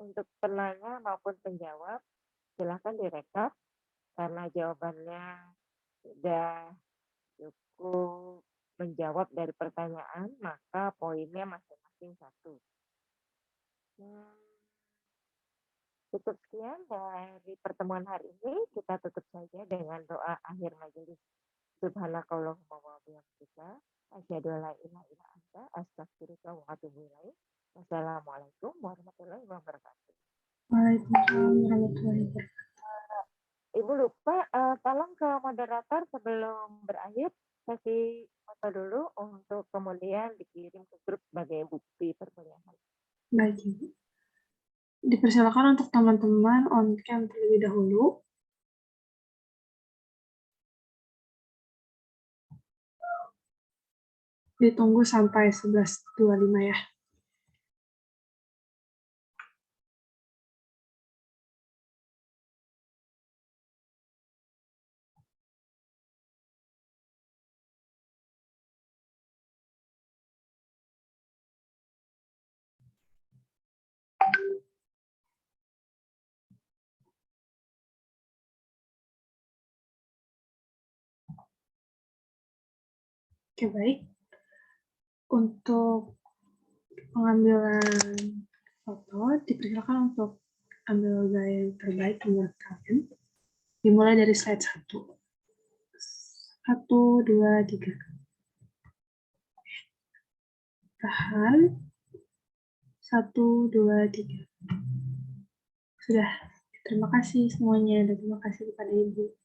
Untuk penanya maupun penjawab, silakan direkap karena jawabannya sudah cukup menjawab dari pertanyaan, maka poinnya masing-masing 1. Cukup sekian dari pertemuan hari ini. Kita tutup saja dengan doa akhir majelis. Subhanakallahumma wa bihamdika asyhadu an la ilaha illa anta astaghfiruka wa atubu ilaik. Wassalamualaikum warahmatullahi wabarakatuh. Waalaikumsalam warahmatullahi wabarakatuh. Ibu lupa, tolong ke moderator sebelum berakhir sesi foto dulu untuk kemudian dikirim ke grup sebagai bukti perkuliahan. Baik, Ibu. Dipersilakan untuk teman-teman on cam terlebih dahulu. Ditunggu sampai 11.25 ya. Oke, baik. Untuk pengambilan foto, dipersilakan untuk ambil gaya yang terbaik menurut kalian. Dimulai dari slide 1. 1, 2, 3. Tahan. 1, 2, 3. Sudah. Terima kasih semuanya dan terima kasih kepada Ibu.